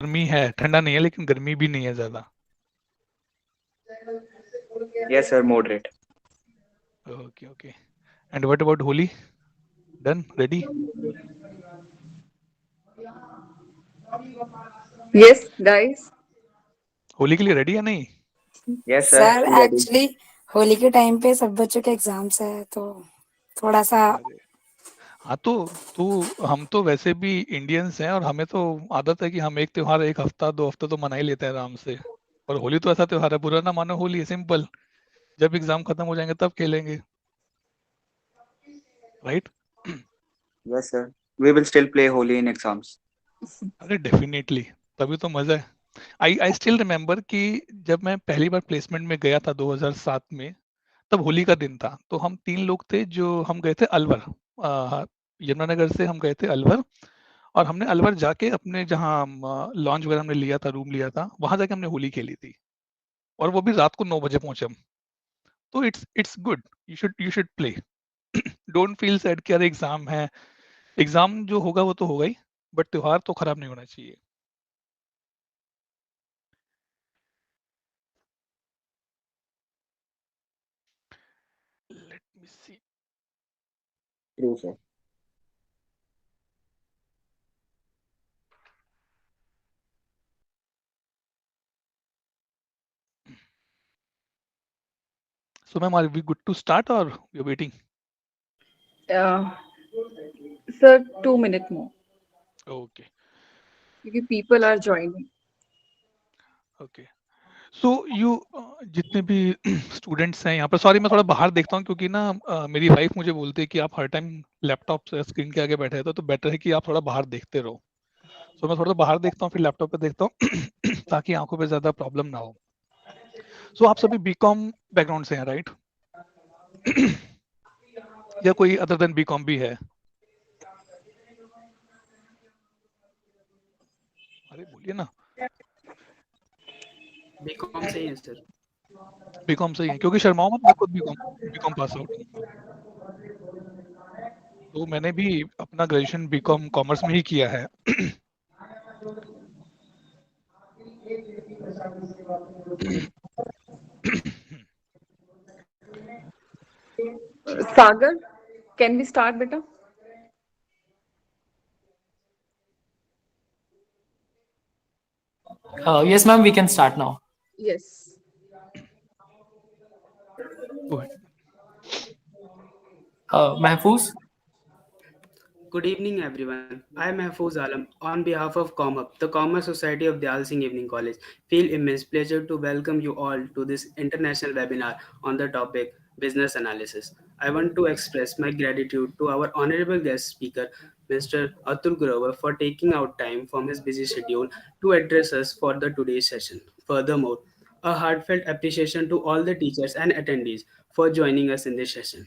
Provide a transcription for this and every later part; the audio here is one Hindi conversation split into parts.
गर्मी है, ठंडा नहीं है लेकिन गर्मी भी नहीं है ज्यादा. Yes, sir, moderate. Okay, okay. And what about Holi? Done? Ready? Yes, guys. Holi के लिए रेडी या नहीं? Yes, sir, sir full ready. Actually Holi के टाइम पे सब बच्चों के एग्जाम्स है तो थोड़ा सा अरे हाँ, तो हम तो वैसे भी इंडियंस हैं और हमें तो आदत है कि हम एक त्योहार एक हफ्ता 2 हफ्ते तो मना ही लेते हैं आराम से. और होली तो ऐसा त्योहार है, बुरा ना मानो, होली है सिंपल. जब एग्जाम खत्म हो जाएंगे तब खेलेंगे, right? Yes, sir. We will still play Holi in exams. अरे डेफिनेटली, तभी तो मजा है. आई स्टिल रिमेम्बर कि जब मैं पहली बार प्लेसमेंट में गया था 2007 में, तब होली का दिन था. तो हम 3 लोग थे जो हम गए थे अलवर. यमुनानगर से हम गए थे अलवर. और हमने अलवर जाके अपने जहाँ लॉन्च वगैरह हमने लिया था, रूम लिया था, वहां जाके हमने होली खेली थी. और वो भी रात को 9 बजे पहुंचे हम. तो it's good. You should play. Don't feel sad कि अरे एग्जाम है. एग्जाम जो होगा वो तो होगा ही, बट त्योहार तो खराब नहीं होना चाहिए. Let me C. True, sir. So ma'am, are we good to start or we're waiting? Uh, Sir, 2 minutes more. Okay, Because people are joining. okay. So you जितने भी स्टूडेंट्स हैं यहाँ पर, सॉरी मैं थोड़ा बाहर देखता हूँ क्योंकि ना मेरी वाइफ मुझे बोलती है कि आप हर टाइम लैपटॉप से स्क्रीन के आगे बैठे रहते हो, तो बेटर है कि आप थोड़ा बाहर देखते रहो. सो मैं थोड़ा बाहर देखता हूँ फिर लैपटॉप पे देखता हूँ ताकि आंखों पे ज्यादा प्रॉब्लम ना हो. सो आप सभी बीकॉम बैकग्राउंड से हैं, राइट? या कोई अदर देन बीकॉम भी है? अरे बोलिए ना. बीकॉम से ही है सर। बीकॉम से ही है, क्योंकि शर्माओ मत, मैं खुद बीकॉम बीकॉम पास आउट हूँ. तो मैंने भी अपना ग्रेजुएशन बीकॉम कॉमर्स में ही किया है. Sagar, can we start, beta? Yes, ma'am, we can start now. Yes. Go ahead. Mahfouz? Good evening, everyone. I am Mahfouz Alam. On behalf of ComUp, the Commerce Society of Dayal Singh Evening College, feel immense pleasure to welcome you all to this international webinar on the topic business analysis. I want to express my gratitude to our honorable guest speaker, Mr. Atul Grover, for taking out time from his busy schedule to address us for the today's session. Furthermore, a heartfelt appreciation to all the teachers and attendees for joining us in this session.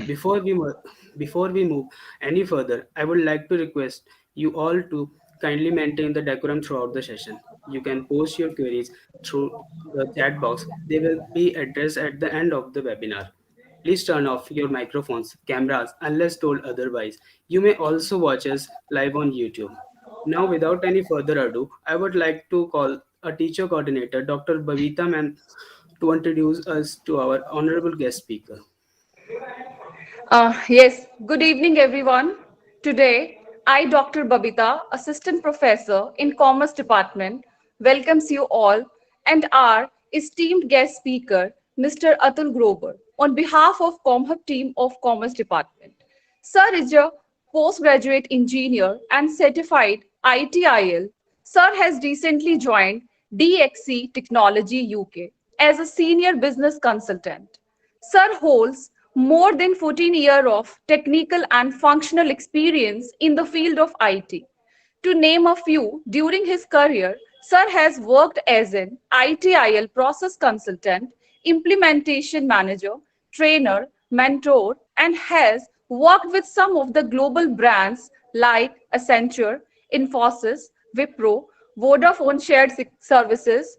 Before we mo- Before we move any further, I would like to request you all to kindly maintain the decorum throughout the session. You can post your queries through the chat box. They will be addressed at the end of the webinar. Please turn off your microphones, cameras, unless told otherwise. You may also watch us live on YouTube. Now, without any further ado, I would like to call a teacher coordinator, Dr. Bhavita Ma'am, to introduce us to our honorable guest speaker. Yes, good evening, everyone. Today, I, Dr. Babita, Assistant Professor in Commerce Department, welcomes you all and our esteemed guest speaker, Mr. Atul Grover, on behalf of ComHub team of Commerce Department. Sir is a postgraduate engineer and certified ITIL. Sir has recently joined DXC Technology UK as a senior business consultant. Sir holds more than 14 years of technical and functional experience in the field of IT. To name a few, during his career, Sir has worked as an ITIL process consultant, implementation manager, trainer, mentor, and has worked with some of the global brands like Accenture, Infosys, Wipro, Vodafone Shared Services,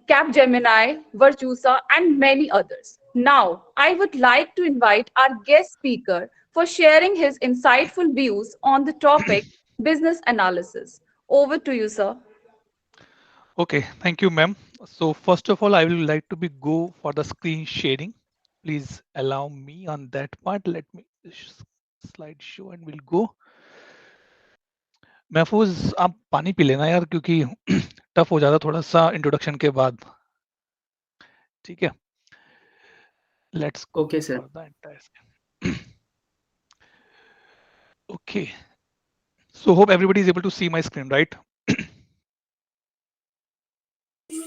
Capgemini, Virtusa, and many others. Now, I would like to invite our guest speaker for sharing his insightful views on the topic business analysis. Over to you, sir. Okay, thank you, ma'am. So first of all, I will like to be go for the screen sharing. Please allow me on that part. Let me slide show and we'll go. महफूज आप पानी पी लेना यार क्योंकि टफ हो जाता थोड़ा सा इंट्रोडक्शन के बाद. ठीक है, let's Okay, sir. for the entire screen. Okay, so hope everybody is able to see my screen, right?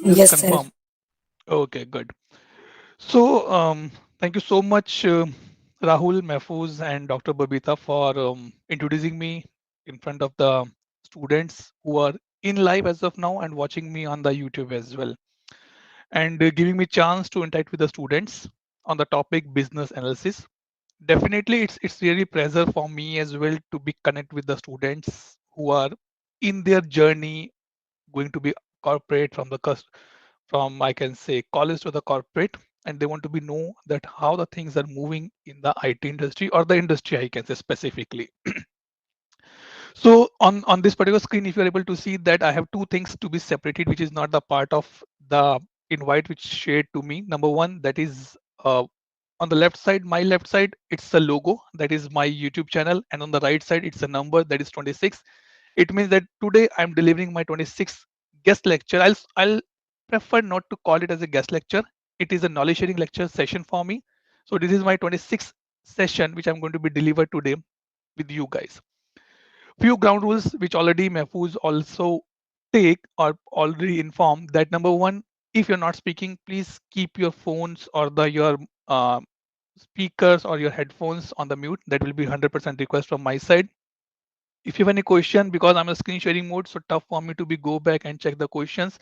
Just Yes, sir. confirm. Okay, good. So thank you so much, Rahul, Mahfouz, and Dr. Babita for introducing me in front of the students who are in live as of now and watching me on the YouTube as well, and giving me chance to interact with the students on the topic business analysis. Definitely, it's really pleasure for me as well to be connect with the students who are in their journey going to be corporate from I can say college to the corporate, and they want to be know that how the things are moving in the IT industry or the industry I can say specifically. So on this particular screen, if you're able to see that I have two things to be separated, which is not the part of the invite which shared to me. Number one, that is on the left side, my left side, it's a logo that is my YouTube channel, and on the right side, it's a number that is 26. It means that today I'm delivering my 26th guest lecture. I'll prefer not to call it as a guest lecture. It is a knowledge sharing lecture session for me. So this is my 26th session which I'm going to be delivered today with you guys. Few ground rules which already Mahfouz also take or already informed that number one, if you're not speaking, please keep your phones or your uh, speakers or your headphones on the mute. That will be 100% request from my side. If you have any question, because I'm a screen sharing mode, so tough for me to be go back and check the questions.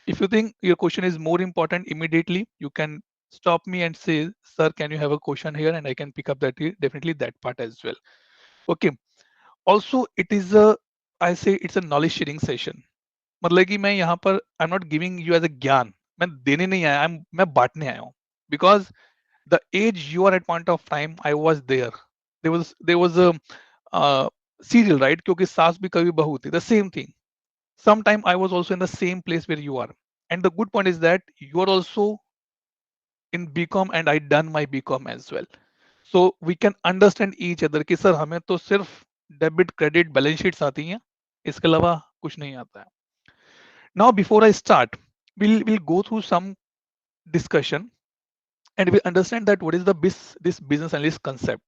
If you think your question is more important immediately, you can stop me and say, sir, can you have a question here? And I can pick up that definitely that part as well. Okay. Also, it is a, I say it's a knowledge sharing session. मतलब कि मैं यहाँ पर I'm not giving you as a ज्ञान, मैं देने नहीं आया, मैं बांटने आया हूँ. Because the age you are at point of time, I was there. There was a serial, right? क्योंकि सास भी कभी बहू थी. The same thing. Sometime I was also in the same place where you are. And the good point is that you are also in BCom and I done my BCom as well. So we can understand each other कि सर हमें तो सिर्फ डेबिट क्रेडिट बैलेंस शीट्स आती हैं, इसके अलावा कुछ नहीं आता है. Now before I start, we'll go through some discussion and we understand that what is this business analyst concept.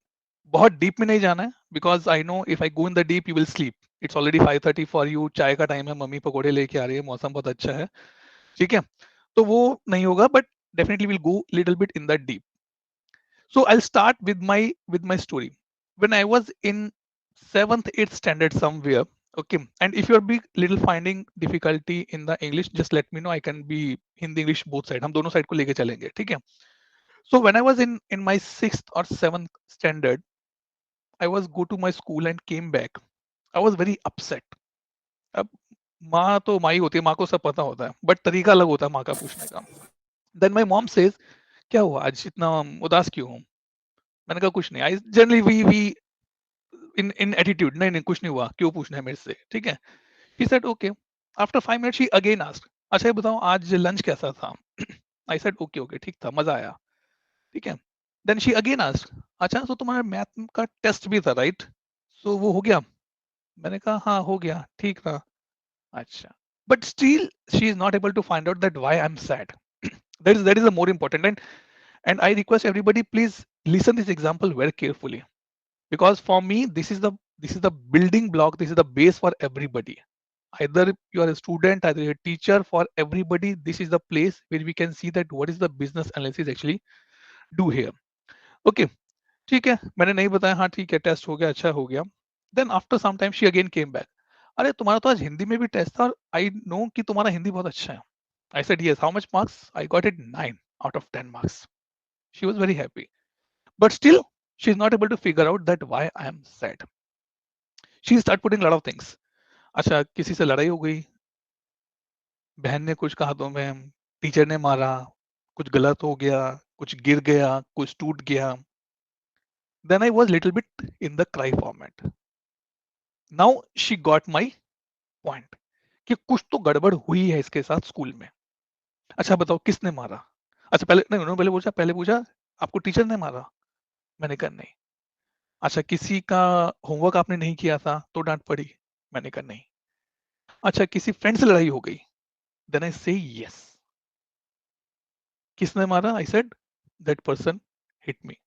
बहुत डीप में नहीं जाना है because I know if I go in the deep you will sleep. It's already 5:30 for you. चाय का टाइम है, मम्मी पकोड़े लेके आ रही है, मौसम बहुत अच्छा है, ठीक है, तो वो नहीं होगा, but definitely we'll go little bit in the deep. So I'll start with my story. When I was in 7th 8th standard somewhere, okay, and if you're big little finding difficulty in the English, just let me know. I can be Hindi English both side, हम दोनों side को लेके चलेंगे, ठीक है. So when I was in my 6th or 7th standard, I was go to my school and came back. I was very upset. अब माँ तो माँ ही होती है, माँ को सब पता होता है, बट तरीका अलग होता है माँ का पूछने का. Then my mom says, क्या हुआ आज इतना उदास क्यों हो? मैंने कहा कुछ नहीं. I generally we in attitude, नहीं नहीं कुछ नहीं हुआ, क्यों पूछना है मेरे से, ठीक है. He said okay. After 5 minutes she again asked, अच्छा ये बताओ आज लंच कैसा था? I said okay okay, ठीक था, मजा आया, ठीक है. Then she again asked, अच्छा तो तुम्हारा मैथ का टेस्ट भी था राइट? सो वो हो गया? मैंने कहा हाँ हो गया, ठीक था. अच्छा. But still she is not able to find out that why I'm sad. that is the more important, and I request everybody please listen this example very carefully, because for me this is the building block, this is the base for everybody. Either you are a student, either you're a teacher, for everybody this is the place where we can see that what is the business analysis actually do here. Okay, ठीक है, मैंने नहीं बताया, हाँ ठीक है टेस्ट हो गया, अच्छा हो गया. Then after some time she again came back, अरे तुम्हारा तो आज हिंदी में भी टेस्ट था और आई नो कि तुम्हारा हिंदी बहुत अच्छा है. I said yes, how much marks? I got it 9 out of 10 marks. She was very happy, but still she is not able to figure out that why I am sad. She start putting a lot of things. अच्छा किसी से लड़ाई हो गई, बहन ने कुछ कहा तुम्हें, टीचर ने मारा, कुछ गलत हो गया, कुछ गिर गया, कुछ टूट गया. Then I was little bit in the cry format. Now she got my point कि कुछ तो गड़बड़ हुई है इसके साथ स्कूल में। अच्छा बताओ किसने मारा? अच्छा पहले नहीं, उन्होंने पहले पूछा आपको टीचर ने मारा? मैंने कहा नहीं। अच्छा किसी का होमवर्क आपने नहीं किया था तो डांट पड़ी? मैंने कहा नहीं। अच्छा किसी फ्रेंड से लड़ाई हो गई? देन आई से यस। किसने मारा? I said that person hit me.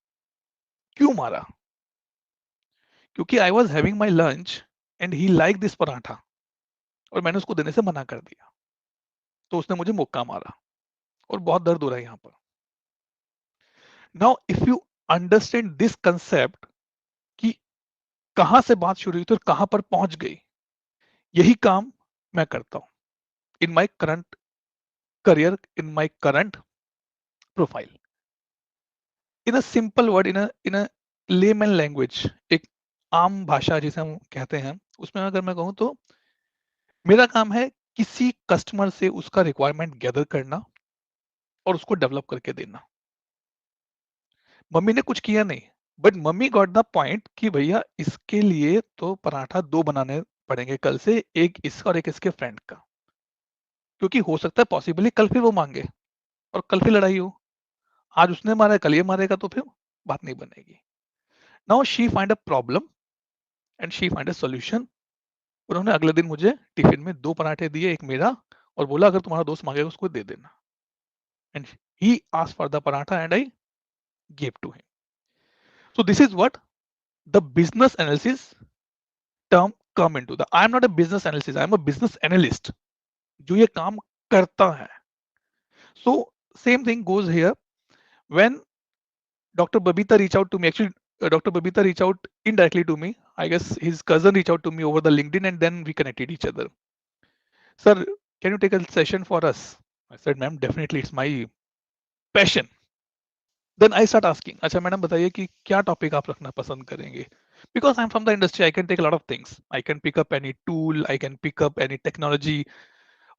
क्यों मारा? क्योंकि I was having my lunch and he like this paratha और मैंने उसको देने से मना कर दिया, तो उसने मुझे मुक्का मारा और बहुत दर्द हो रहा है यहाँ पर। Now if you understand this concept कि कहां से बात शुरू हुई थी और कहां पर पहुंच गई, यही काम मैं करता हूं in my current career, in my current profile. In a simple word, in a layman language, एक आम भाषा जिसे हम कहते हैं, उसमें अगर मैं कहूं तो मेरा काम है किसी कस्टमर से उसका रिक्वायरमेंट गैदर करना और उसको डेवलप करके देना। मम्मी ने कुछ किया नहीं, but mummy got the point कि भैया इसके लिए तो पराठा 2 बनाने पड़ेंगे कल से, एक इसका और एक इसके फ्रेंड का, क्योंकि हो सकता है पॉसिबली कल फिर वो मांगे और कल फिर लड़ाई हो। आज उसने मारा, कल ये मारेगा, तो फिर बात नहीं बनेगी। Now she find a problem and she find a solution. उन्होंने अगले दिन मुझे टिफिन में 2 पराठे दिए, एक मेरा, और बोला अगर तुम्हारा दोस्त मांगेगा उसको दे देना। And he asked for the paratha and I gave to him. So this is what the business analysis term come into the, I am not a business analyst, I am a business analyst जो ये काम करता है। So same thing goes here when Dr. Babita reach out to me. Actually Dr. Babita reach out indirectly to me. I guess his cousin reached out to me over the LinkedIn and then we connected each other. Sir, can you take a session for us? I said ma'am definitely, it's my passion. Then I start asking, अच्छा मैडम बताइए कि क्या टॉपिक आप रखना पसंद करेंगे? Because I'm from the industry, I can take a lot of things. I can pick up any tool, I can pick up any technology.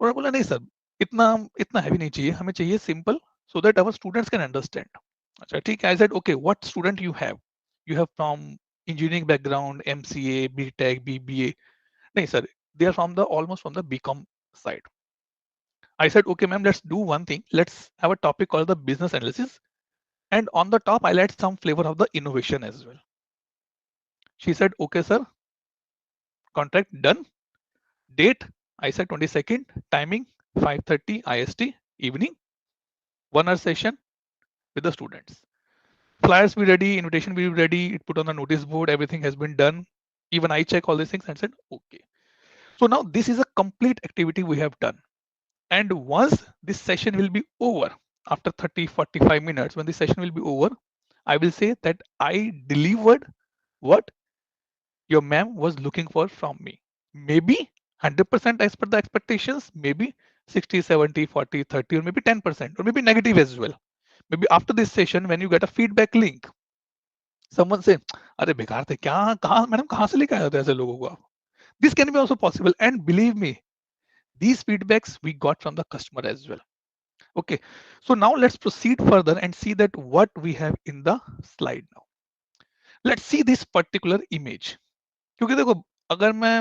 और बोला नहीं सर, इतना इतना हैवी नहीं चाहिए, हमें चाहिए simple, so that our students can understand. अच्छा ठीक है। I said okay, what student you have? You have from engineering background, MCA, B Tech, BBA? नहीं sir, they are from the almost from the B Com side. I said okay ma'am, let's do one thing, let's have a topic called the business analysis and on the top I'll add some flavor of the innovation as well. She said okay sir, contract done. Date, I said 22nd, timing 5:30 IST evening, 1 hour session with the students. Flyers be ready, invitation be ready, it put on the notice board, everything has been done. Even I check all these things and said okay. So now this is a complete activity we have done, and once this session will be over, after 30-45 minutes, when this session will be over, I will say that I delivered what your ma'am was looking for from me. Maybe 100% as per the expectations, maybe 60, 70, 40, 30, or maybe 10%, or maybe negative as well. Maybe after this session, when you get a feedback link, someone say, अरे बेकार थे क्या, कहाँ मैडम कहाँ से लेकर आए थे ऐसे लोगों को आप? This can be also possible, and believe me, these feedbacks we got from the customer as well. Okay, so now let's proceed further and see that what we have in the slide now. Let's see this particular image. क्योंकि देखो अगर मैं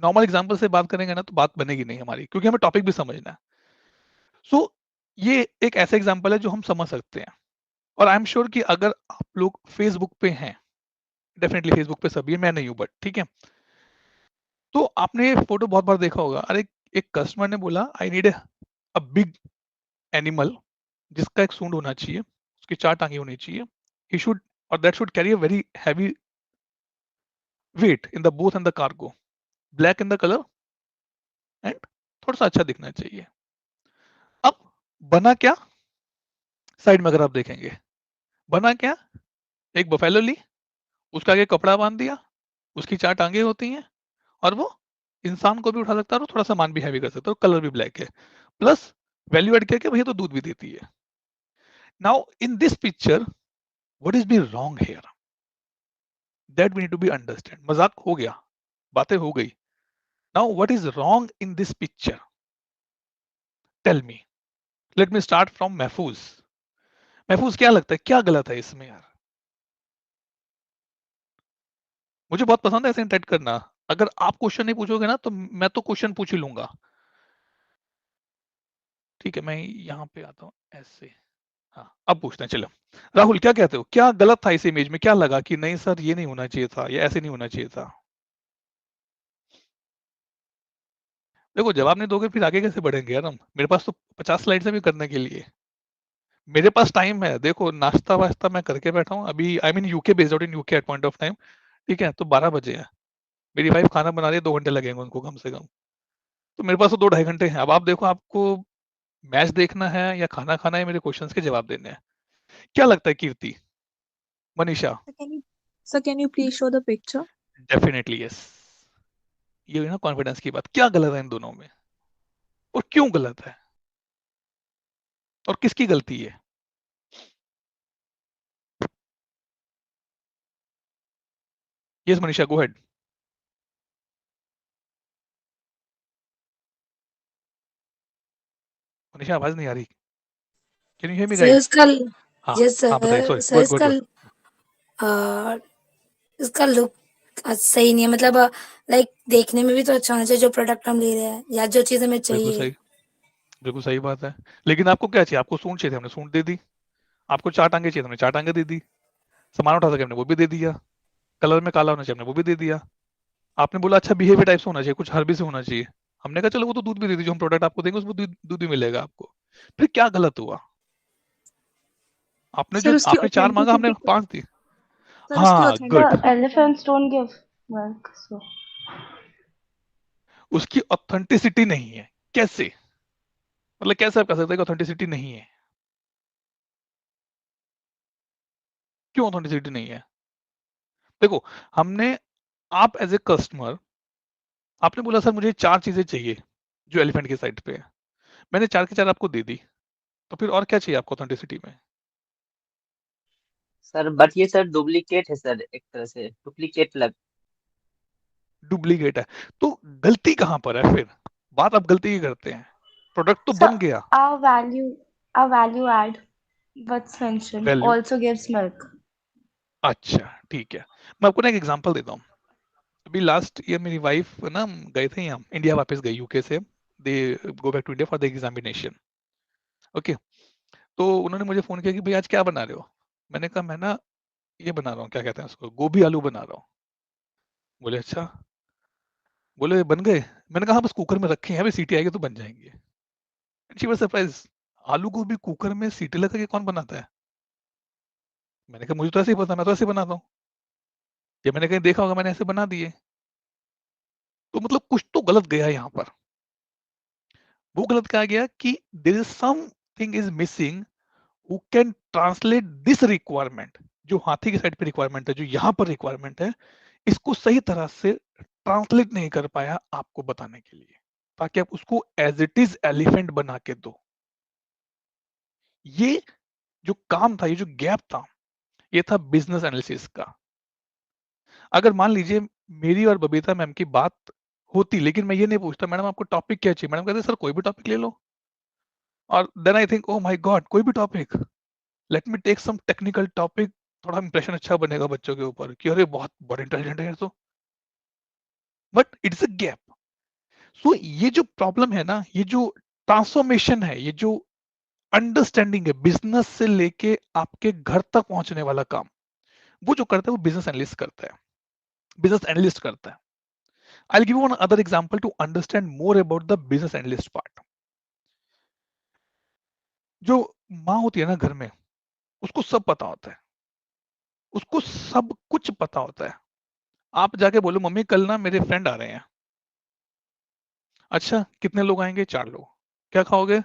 नॉर्मल एग्जांपल से बात करेंगे ना तो बात बनेगी नहीं हमारी, क्योंकि हमें टॉपिक भी समझना है। सो ये एक ऐसा एग्जांपल है जो हम समझ सकते हैं, और आई एम श्योर कि अगर आप लोग फेसबुक पे हैं, डेफिनेटली फेसबुक पे सभी है, मैं नहीं हूं बट ठीक है, तो आपने ये फोटो बहुत बार देखा होगा। अरे एक कस्टमर ने बोला I need a big animal जिसका एक सूंड होना चाहिए, उसकी 4 टांगे होनी चाहिए, ही शुड और that should carry a very heavy weight in the both and the cargo, black in the colour and थोड़ा सा अच्छा दिखना चाहिए। अब बना क्या, साइड में अगर आप देखेंगे बना क्या, एक बफेलो ली, उसका आगे कपड़ा बांध दिया, उसकी 4 टांगे होती हैं और वो इंसान को भी उठा सकता है और थोड़ा सामान भी हैवी कर सकता है, कलर भी ब्लैक है, प्लस वैल्यू एड करके भैया तो दूध भी देती है। Now in this picture what is be wrong here, that we need to be understand. मजाक हो गया, बातें हो गई। Now what is wrong in this picture, tell me. Let me start from Mahfooz. Mahfooz क्या लगता है क्या गलत है इसमें यार? मुझे बहुत पसंद है ऐसे इंटरेक्ट करना। अगर आप क्वेश्चन नहीं पूछोगे ना तो मैं तो क्वेश्चन पूछ ही लूंगा। ठीक है, मैं यहाँ पे आता हूँ ऐसे। हाँ, अब पूछते हैं। चलो राहुल, क्या कहते हो, क्या गलत था इस इमेज में? क्या लगा कि नहीं सर ये नहीं होना चाहिए था, ये ऐसे नहीं होना चाहिए था? देखो, जवाब नहीं दोगे फिर आगे कैसे बढ़ेंगे यार हम? मेरे पास तो 50 स्लाइड्स है भी करने के लिए। मेरे पास टाइम है, देखो नाश्ता वास्ता मैं करके बैठा हूँ अभी। I mean UK, based out in UK at point of time. ठीक है, तो 12 बजे है, मेरी वाइफ खाना बना रही है, 2 घंटे लगेंगे उनको कम से कम। तो मेरे पास तो 2 ढाई घंटे हैं। अब आप देखो, आपको मैच देखना है या खाना खाना है, मेरे क्वेश्चंस के जवाब देने हैं। क्या लगता है Kirti, Manisha? Sir, can you please show the picture? Definitely yes. ये हुई ना कॉन्फिडेंस की बात। क्या गलत है इन दोनों में, और क्यों गलत है, और किसकी गलती है? यस मनीषा, गो हेड। मनीषा, आवाज नहीं आ रही। Can you hear me sir guys? इसका हाँ यस हाँ, बताइए। Sir, sorry, sir good good इसका गुड। इसका लुक सही नहीं है, मतलब लाइक देखने में भी तो अच्छा होना चाहिए जो प्रोडक्ट हम ले रहे हैं या जो चीज हमें बिल्कुल चाहिए। सही, बिल्कुल सही बात है। लेकिन आपको क्या चाहिए? आपको सूंड चाहिए थे, हमने सूंड दे दी। आपको 4 टांगे चाहिए, हमने 4 टांगे दे दी। सामान उठा सके, हमने वो भी दे दिया। कलर में काला होना चाहिए, हमने वो भी दे दिया। आपने बोला अच्छा बिहेवियर टाइप से होना चाहिए, कुछ हर्बी से होना चाहिए। हमने कहा चलो वो तो दूध भी दे दी, जो हम प्रोडक्ट आपको देंगे उसमें दूध भी मिलेगा आपको। फिर क्या गलत हुआ? आपने Sir, जो उसकी आपने 4 मांगा, हमने authenticity, 5 दी। sir, उसकी हाँ, good. authenticity, Elephants don't give milk, so उसकी ऑथेंटिसिटी नहीं है। कैसे? मतलब कैसे आप कह सकते हैं कि ऑथेंटिसिटी नहीं है? क्यों ऑथेंटिसिटी नहीं है? देखो, हमने, आप एज ए कस्टमर, आपने बोला सर मुझे 4 चीजें चाहिए जो एलिफेंट की साइड पे है, मैंने 4 की 4 आपको दे दी। तो फिर और क्या चाहिए आपको ऑथेंटिसिटी में? सर बट ये सर डुप्लीकेट है सर, एक तरह से डुप्लीकेट लग। डुप्लीकेट है। तो गलती कहां पर है फिर? बात आप गलती की करते हैं, प्रोडक्ट तो so बन गया। our value add, what's mentioned, value, also gives milk. अच्छा ठीक है। मैं आपको ना एक एग्जांपल देता हूँ। अभी लास्ट ईयर मेरी वाइफ ना गए थे यहाँ, इंडिया वापस गई यूके से। They go back to India for the examination. Okay, तो उन्होंने मुझे फोन किया कि भाई आज क्या बना रहे हो? मैंने कहा मैं ना ये बना रहा हूँ, क्या कहते हैं उसको, गोभी आलू बना रहा हूँ। बोले अच्छा, बोले बन गए? मैंने कहा हाँ, बस कुकर में रखे हैं, अभी सीटी आएगी तो बन जाएंगे। शी वाज सरप्राइज, आलू गोभी कुकर में सीटी लगा के कौन बनाता है? मैंने कहा मुझे तो ऐसे ही पता, मैं तो ऐसे ही बनाता हूँ, या मैंने कहीं देखा होगा, मैंने ऐसे बना दिए। तो मतलब कुछ तो गलत गया यहाँ पर। वो गलत क्या गया कि there is something is missing who can translate this requirement, जो हाथी की साइड पे रिक्वायरमेंट है, जो यहाँ पर रिक्वायरमेंट है, इसको सही तरह से ट्रांसलेट नहीं कर पाया आपको बताने के लिए, ताकि आप उसको एज इट इज एलिफेंट बना के दो। ये जो काम था, ये जो गैप था, ये था बिजनेस एनालिसिस का। अगर मान लीजिए मेरी और बबीता मैम की बात होती, लेकिन मैं ये नहीं पूछता मैडम आपको टॉपिक क्या चाहिए, मैडम कहते सर कोई भी टॉपिक ले लो। और then I think oh my God, कोई भी topic, let me take some technical topic, थोड़ा इंप्रेशन अच्छा बनेगा बच्चों के ऊपर कि अरे बहुत बड़े इंटेलिजेंट है तो। But it's a gap. So ये जो प्रॉब्लम है ना, ये जो ट्रांसफॉर्मेशन है, ये जो अंडरस्टैंडिंग है, बिजनेस से लेके आपके घर तक पहुंचने वाला काम, वो जो करता है वो बिजनेस एनालिस्ट करता है, बिजनेस एनालिस्ट करता है। I'll give you one other example to understand more about the business analyst part. जो माँ होती है ना घर में, उसको सब पता होता है, उसको सब कुछ पता होता है। आप जाके बोलो मम्मी कल ना मेरे फ्रेंड आ रहे हैं। अच्छा कितने लोग आएंगे? 4 लोग। क्या खाओगे?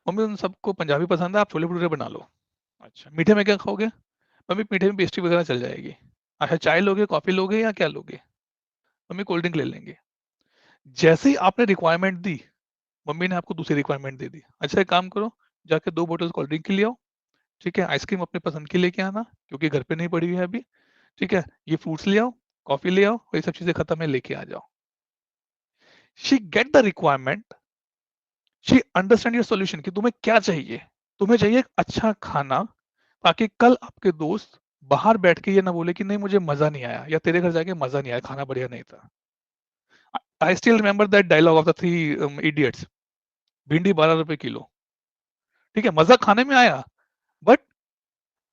मम्मी उन सबको पंजाबी पसंद है, आप छोले भटूरे बना लो। अच्छा मीठे में क्या खाओगे? मम्मी मीठे में पेस्ट्री वगैरह चल जाएगी। अच्छा चाय लोगे, कॉफी लोगे, या क्या लोगे? मम्मी कोल्ड ड्रिंक ले लेंगे। जैसे ही आपने रिक्वायरमेंट दी, मम्मी ने आपको दूसरी रिक्वायरमेंट दे दी। अच्छा एक काम करो, जाके 2 बोतल कोल्ड ड्रिंक की ले आओ। ठीक है, आइसक्रीम अपने पसंद की लेके आना क्योंकि घर पे नहीं पड़ी हुई है अभी। ठीक है, ये फ्रूट्स ले आओ, कॉफी ले आओ, ये सब चीजें खत्म है, लेके आ जाओ। She get the requirement, she understand your solution कि तुम्हें क्या चाहिए। तुम्हें चाहिए एक अच्छा खाना, ताकि कल आपके दोस्त बाहर बैठ के ये ना बोले कि नहीं मुझे मजा नहीं आया, या तेरे घर जाके मजा नहीं आया, खाना बढ़िया नहीं था। I still remember that dialogue of the 3 Idiots, भिंडी 12 रुपए किलो। ठीक है, मजा खाने में आया, बट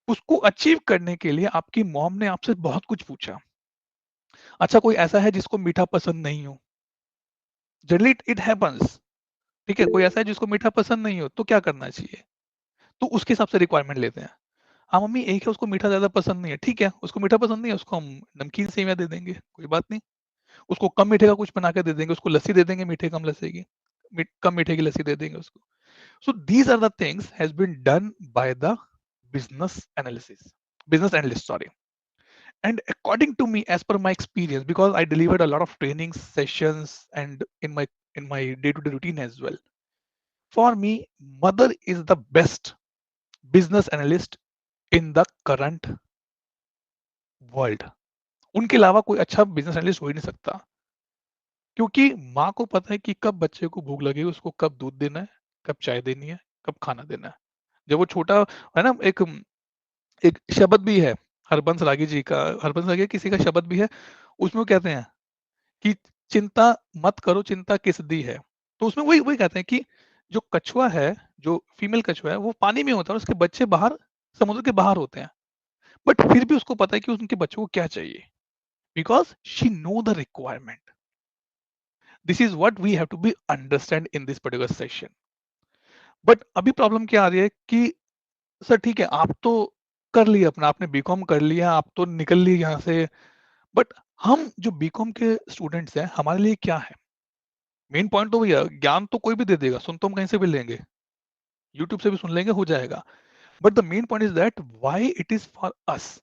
उसको अचीव करने के लिए आपकी मॉम ने आपसे बहुत कुछ पूछा। अच्छा, कोई ऐसा है जिसको मीठा पसंद नहीं हो? Generally it happens. ठीक है, कोई ऐसा है जिसको मीठा पसंद नहीं हो, तो क्या करना चाहिए? तो उसके हिसाब से रिक्वायरमेंट लेते हैं। हाँ मम्मी, एक है उसको मीठा ज्यादा पसंद नहीं है, ठीक है, उसको मीठा पसंद नहीं है, उसको हम नमकीन सेवियां दे देंगे, कोई बात नहीं। उसको कम मीठे का कुछ बना के दे देंगे, उसको लस्सी दे देंगे, मीठे कम लस्सी की, कम मीठे की लस्सी दे देंगे उसको। So these are the things has been done by the business analyst, sorry. And according to me, as per my experience, because I delivered a lot of training sessions and in my day-to-day routine as well. For me, mother is the best business analyst in the current world. उनके अलावा कोई अच्छा बिजनेस एनालिस्ट हो ही नहीं सकता, क्योंकि माँ को पता है कि कब बच्चे को भूख लगेगी, उसको कब दूध देना है, कब चाय देनी है, कब खाना देना है। जब वो छोटा है ना, एक शब्द भी है हरबंस रागी जी का, हरबंस रागी किसी का शब्द भी है, उसमें वो कहते हैं कि चिंता मत करो, चिंता किस दी है। तो उसमें वही वही कहते हैं कि जो कछुआ है, जो फीमेल कछुआ है, वो पानी में होता है और उसके बच्चे बाहर, समुद्र के बाहर होते हैं, बट फिर भी उसको पता है कि उनके बच्चों को क्या चाहिए, because she know the requirement. This is what we have to be understand in this particular session. But अभी प्रॉब्लम क्या आ रही है कि सर ठीक है, आप तो कर लिए अपना, आपने बीकॉम कर लिया, आप तो निकल लिए यहाँ से, बट हम जो बीकॉम के स्टूडेंट्स हैं, हमारे लिए क्या है? मेन पॉइंट तो भैया, ज्ञान तो कोई भी दे देगा, सुन तो हम कहीं से भी लेंगे, यूट्यूब से भी सुन लेंगे, हो जाएगा, but the main point is that why it is for us,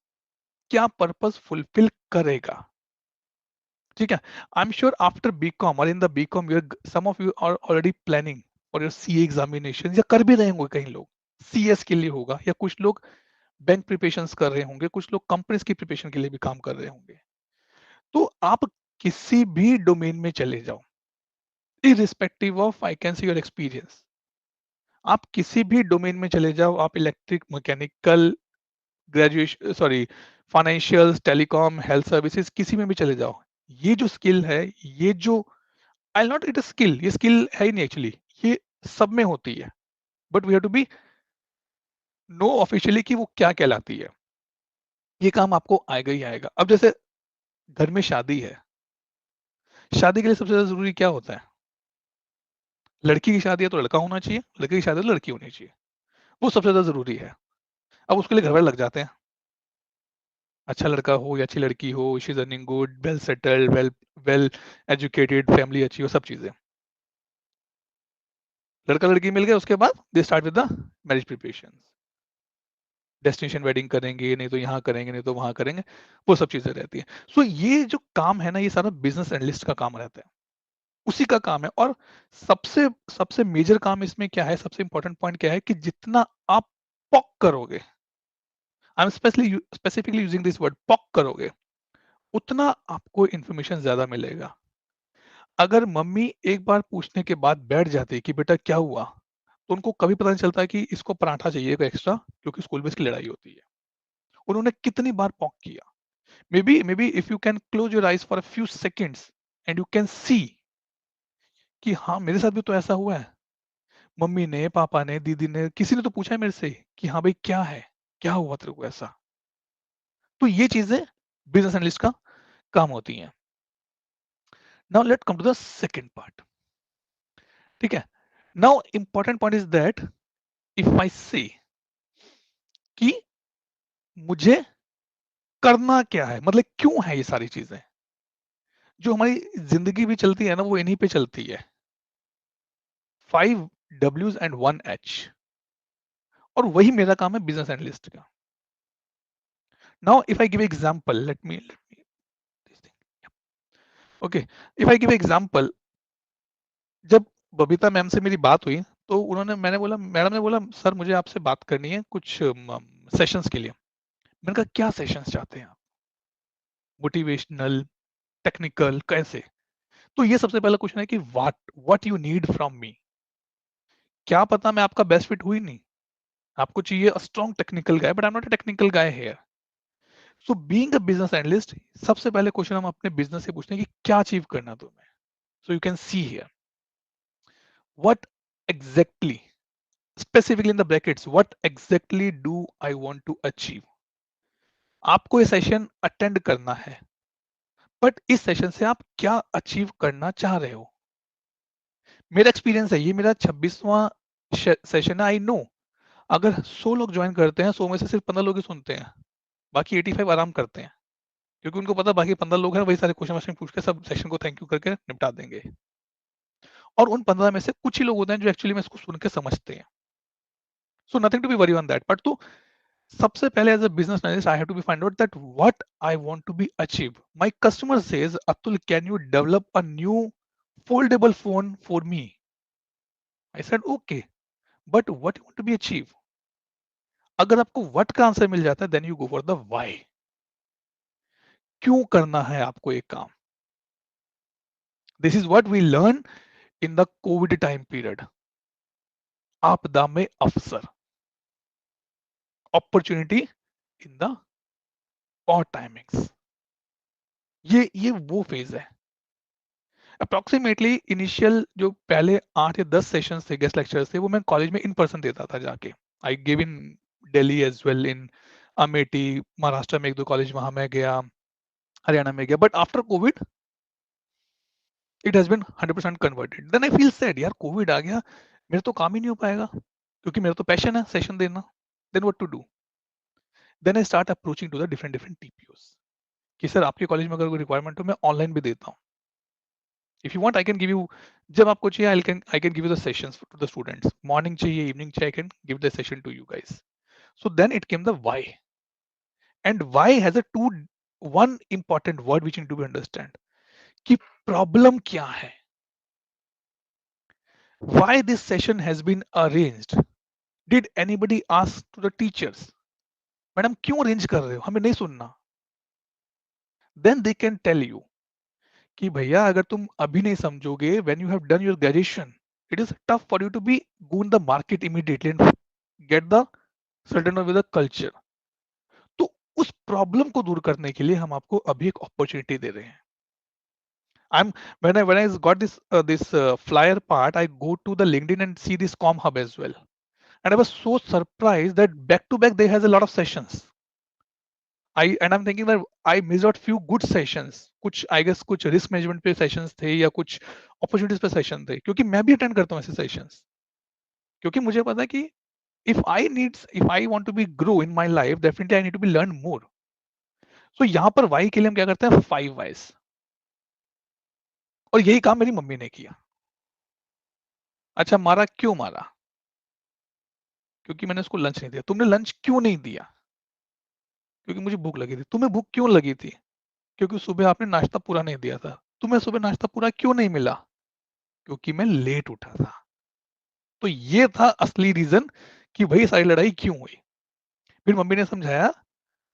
क्या पर्पस फुलफिल करेगा? ठीक है, I am sure after B Com और in the B Com some of you are already planning for your CA examination, या कर भी रहे होंगे, कई लोग सीएस के लिए होगा, या कुछ लोग बैंक प्रिपरेशंस कर रहे होंगे, कुछ लोग कंपनीज की प्रिपरेशन के लिए भी काम कर रहे होंगे। तो आप किसी भी डोमेन में चले जाओ, irrespective of I can see your experience, आप किसी भी डोमेन में चले जाओ, आप electric, mechanical, graduation, sorry, financial, telecom, health services, किसी में भी चले जाओ, ये जो स्किल है, ये जो आई नॉट इट स्किल, ये स्किल है ही नहीं एक्चुअली, ये सब में होती है, but we have to be know officially कि वो क्या कहलाती है। ये काम आपको आएगा ही आएगा। अब जैसे घर में शादी है, शादी के लिए सबसे ज्यादा जरूरी क्या होता है? लड़की की शादी है तो लड़का होना चाहिए, लड़के की शादी है तो लड़की होनी चाहिए, वो सबसे ज्यादा जरूरी है। अब उसके लिए घर वाले लग जाते हैं, अच्छा लड़का हो या अच्छी लड़की हो, she is earning good, well settled, well educated, family अच्छी हो, सब चीजें, लड़का लड़की मिल गए, उसके बाद they start with the marriage preparation, destination wedding करेंगे, नहीं तो यहाँ करेंगे, नहीं तो वहां करेंगे, वो सब चीजें रहती है। सो ये जो काम है ना, ये सारा बिजनेस एनालिस्ट का काम रहता है, उसी का काम है। और सबसे सबसे मेजर काम इसमें क्या है, सबसे इंपॉर्टेंट पॉइंट क्या है कि जितना आप पॉक करोगे, I am specifically using this word pock करोगे, उतना आपको इंफॉर्मेशन ज्यादा मिलेगा। अगर मम्मी एक बार पूछने के बाद बैठ जाती कि बेटा क्या हुआ, तो उनको कभी पता नहीं चलता कि इसको पराठा चाहिए एक्स्ट्रा, क्योंकि स्कूल में इसकी लड़ाई होती है। उन्होंने कितनी बार पॉक किया? May be if you can close your eyes for a few seconds and you can see कि हाँ मेरे साथ भी तो ऐसा हुआ है, मम्मी ने, पापा ने, दीदी ने, किसी ने तो पूछा है मेरे से कि हाँ भाई क्या है, क्या हुआ तेरे को ऐसा। तो ये चीजें बिजनेस एनालिस्ट का काम होती हैं। Now let come to the second part. ठीक है, now important point is that if I say कि मुझे करना क्या है, मतलब क्यों है ये सारी चीजें, जो हमारी जिंदगी भी चलती है ना, वो इन्हीं पे चलती है, 5 W's and 1 H, और वही मेरा काम है बिजनेस एनालिस्ट का। Now if I give example, let me okay, if I give example, जब बबीता मैम से मेरी बात हुई, तो मैंने बोला, मैडम ने बोला सर मुझे आपसे बात करनी है कुछ सेशंस के लिए। मैंने कहा क्या सेशंस चाहते हैं आप, मोटिवेशनल, टेक्निकल, कैसे? तो ये सबसे पहला क्वेश्चन है कि what you need from me. क्या पता मैं आपका बेस्ट फिट हुई नहीं, आपको चाहिए a strong technical guy, but I am not a technical guy here. So being a business analyst, सबसे पहले क्वेश्चन हम अपने बिजनेस से पूछते हैं कि क्या अचीव करना तुम्हें। So you can see here what exactly, specifically in the brackets, what exactly do I want to achieve. आपको ये सेशन अटेंड करना है, बट इस सेशन से आप क्या अचीव करना चाह रहे हो. मेरा एक्सपीरियंस है, ये मेरा 26वां सेशन है. आई नो अगर 100 लोग ज्वाइन करते हैं, 100 में से सिर्फ 15 लोग ही सुनते हैं, बाकी 85 आराम करते हैं, क्योंकि उनको पता बाकी 15 लोग हैं वही सारे क्वेश्चन पूछ के सब सेशन को थैंक यू करके निपटा देंगे. और उन 15 में से कुछ ही लोग होते हैं जो एक्चुअली में इसको सुन के समझते हैं. So nothing to be worry on that. But तो सबसे पहले as a business analyst I have to be find out that what I want to be achieve. My customer says Atul can you develop a new foldable phone for me. I said okay, but what you want to be achieve? अगर आपको what का आंसर मिल जाता है, then you go for the why. क्यों करना है आपको एक काम? This is what we learn in the COVID time period. आपदा में अवसर, opportunity in the odd timings. ये वो फेज है. अप्रोक्सीमेटली इनिशियल जो पहले 8 या 10 सेशंस थे, गेस्ट लेक्चर्स थे, वो मैं कॉलेज में इन पर्सन देता था जाके. I give in Delhi as well, in Amethi, Maharashtra में 1-2 कॉलेज वहां मैं गया, हरियाणा में गया. But after Covid it has been 100% converted. Then I feel sad, यार कोविड आ गया, मेरा तो काम ही नहीं हो पाएगा, क्योंकि मेरा तो पैशन है सेशन देना. Then what to do? Then I start approaching to the different TPOs कि सर आपके कॉलेज में अगर कोई रिक्वायरमेंट हो, मैं ऑनलाइन भी देता हूँ. If you want, I can give you. जब आपको चाहिए, I can give you the sessions to the students. Morning चाहिए, evening चाहिए, I can give the session to you guys. So then it came the why, and why has one important word which you need to understand. कि problem क्या है? Why this session has been arranged? Did anybody ask to the teachers? Madam क्यों अरेंज कर रहे हो, हमें नहीं सुनना? Then they can tell you कि भैया अगर तुम अभी नहीं समझोगे, when you have done your graduation, it is tough for you to be go in the market immediately and get the certain with the culture. तो उस प्रॉब्लम को दूर करने के लिए हम आपको अभी एक अपॉर्चुनिटी दे रहे हैं. When I got this flyer part, I go to the LinkedIn and see this ComHub as well, and I was so surprised that back to back they has a lot of sessions. I'm thinking that I missed out few good sessions. कुछ I guess कुछ risk management पे sessions थे या कुछ opportunities पे session थे, क्योंकि मैं भी attend करता हूँ ऐसे sessions, क्योंकि मुझे पता है कि if I want to be grow in my life, definitely I need to be learn more. So यहाँ पर why के लिए हम क्या करते हैं? 5 whys. और यही काम मेरी मम्मी ने किया. अच्छा मारा, क्यों मारा? क्योंकि मैंने उसको लंच नहीं दिया. तुमने लंच क्यों नहीं दिया? क्योंकि मुझे भूख लगी थी. तुम्हें भूख क्यों लगी थी? क्योंकि सुबह आपने नाश्ता पूरा नहीं दिया था. तुम्हें सुबह नाश्ता पूरा क्यों नहीं मिला? क्योंकि मैं लेट उठा था. तो ये था असली रीजन कि भाई सारी लड़ाई क्यों हुई. फिर मम्मी ने समझाया,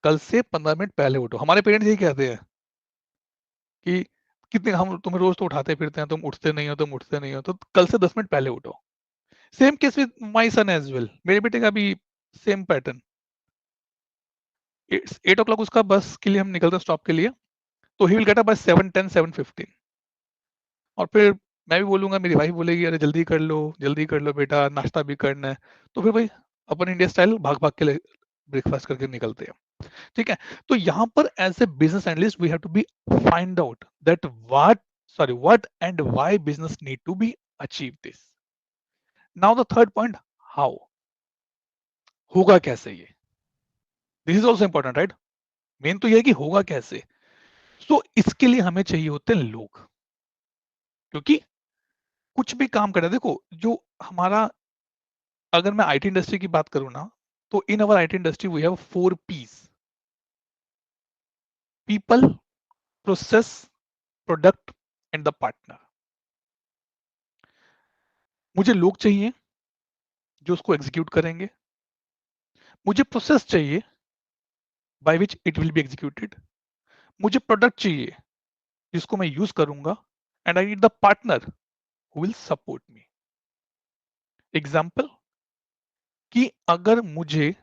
कल से 15 मिनट पहले उठो. हमारे पेरेंट्स यही कहते हैं कि कितने हम तुम्हें रोज तो उठाते फिरते हैं, तुम उठते नहीं हो, तो कल से 10 मिनट पहले उठो. Same case with my son as well. मेरे बेटे का भी सेम पैटर्न. 8 o'clock उसका बस के लिए हम निकलते हैं स्टॉप के लिए, तो he will get up by 7:10, 7:15. और फिर मैं भी बोलूंगा, मेरी वाइफ बोलेगी अरे जल्दी कर लो बेटा, नाश्ता भी करना है. तो फिर भाई अपन इंडिया स्टाइल भाग भाग के ब्रेकफास्ट करके निकलते हैं. ठीक है. तो यहाँ पर as a business analyst we have to be find out that what and why business need to be achieve this. Now the third point, how. होगा कैसे ये? This is also important, right? Main तो ये है कि होगा कैसे. सो इसके लिए हमें चाहिए होते हैं लोग, क्योंकि कुछ भी काम कर, देखो जो हमारा, अगर मैं आईटी इंडस्ट्री की बात करूं ना, तो in our IT industry we have 4 P's: people, process, product and the partner. मुझे लोग चाहिए जो उसको एग्जीक्यूट करेंगे. मुझे प्रोसेस चाहिए by which it will be executed. मुझे प्रोडक्ट चाहिए जिसको मैं यूज करूंगा. And I need the partner who will support me. Example कि अगर मुझे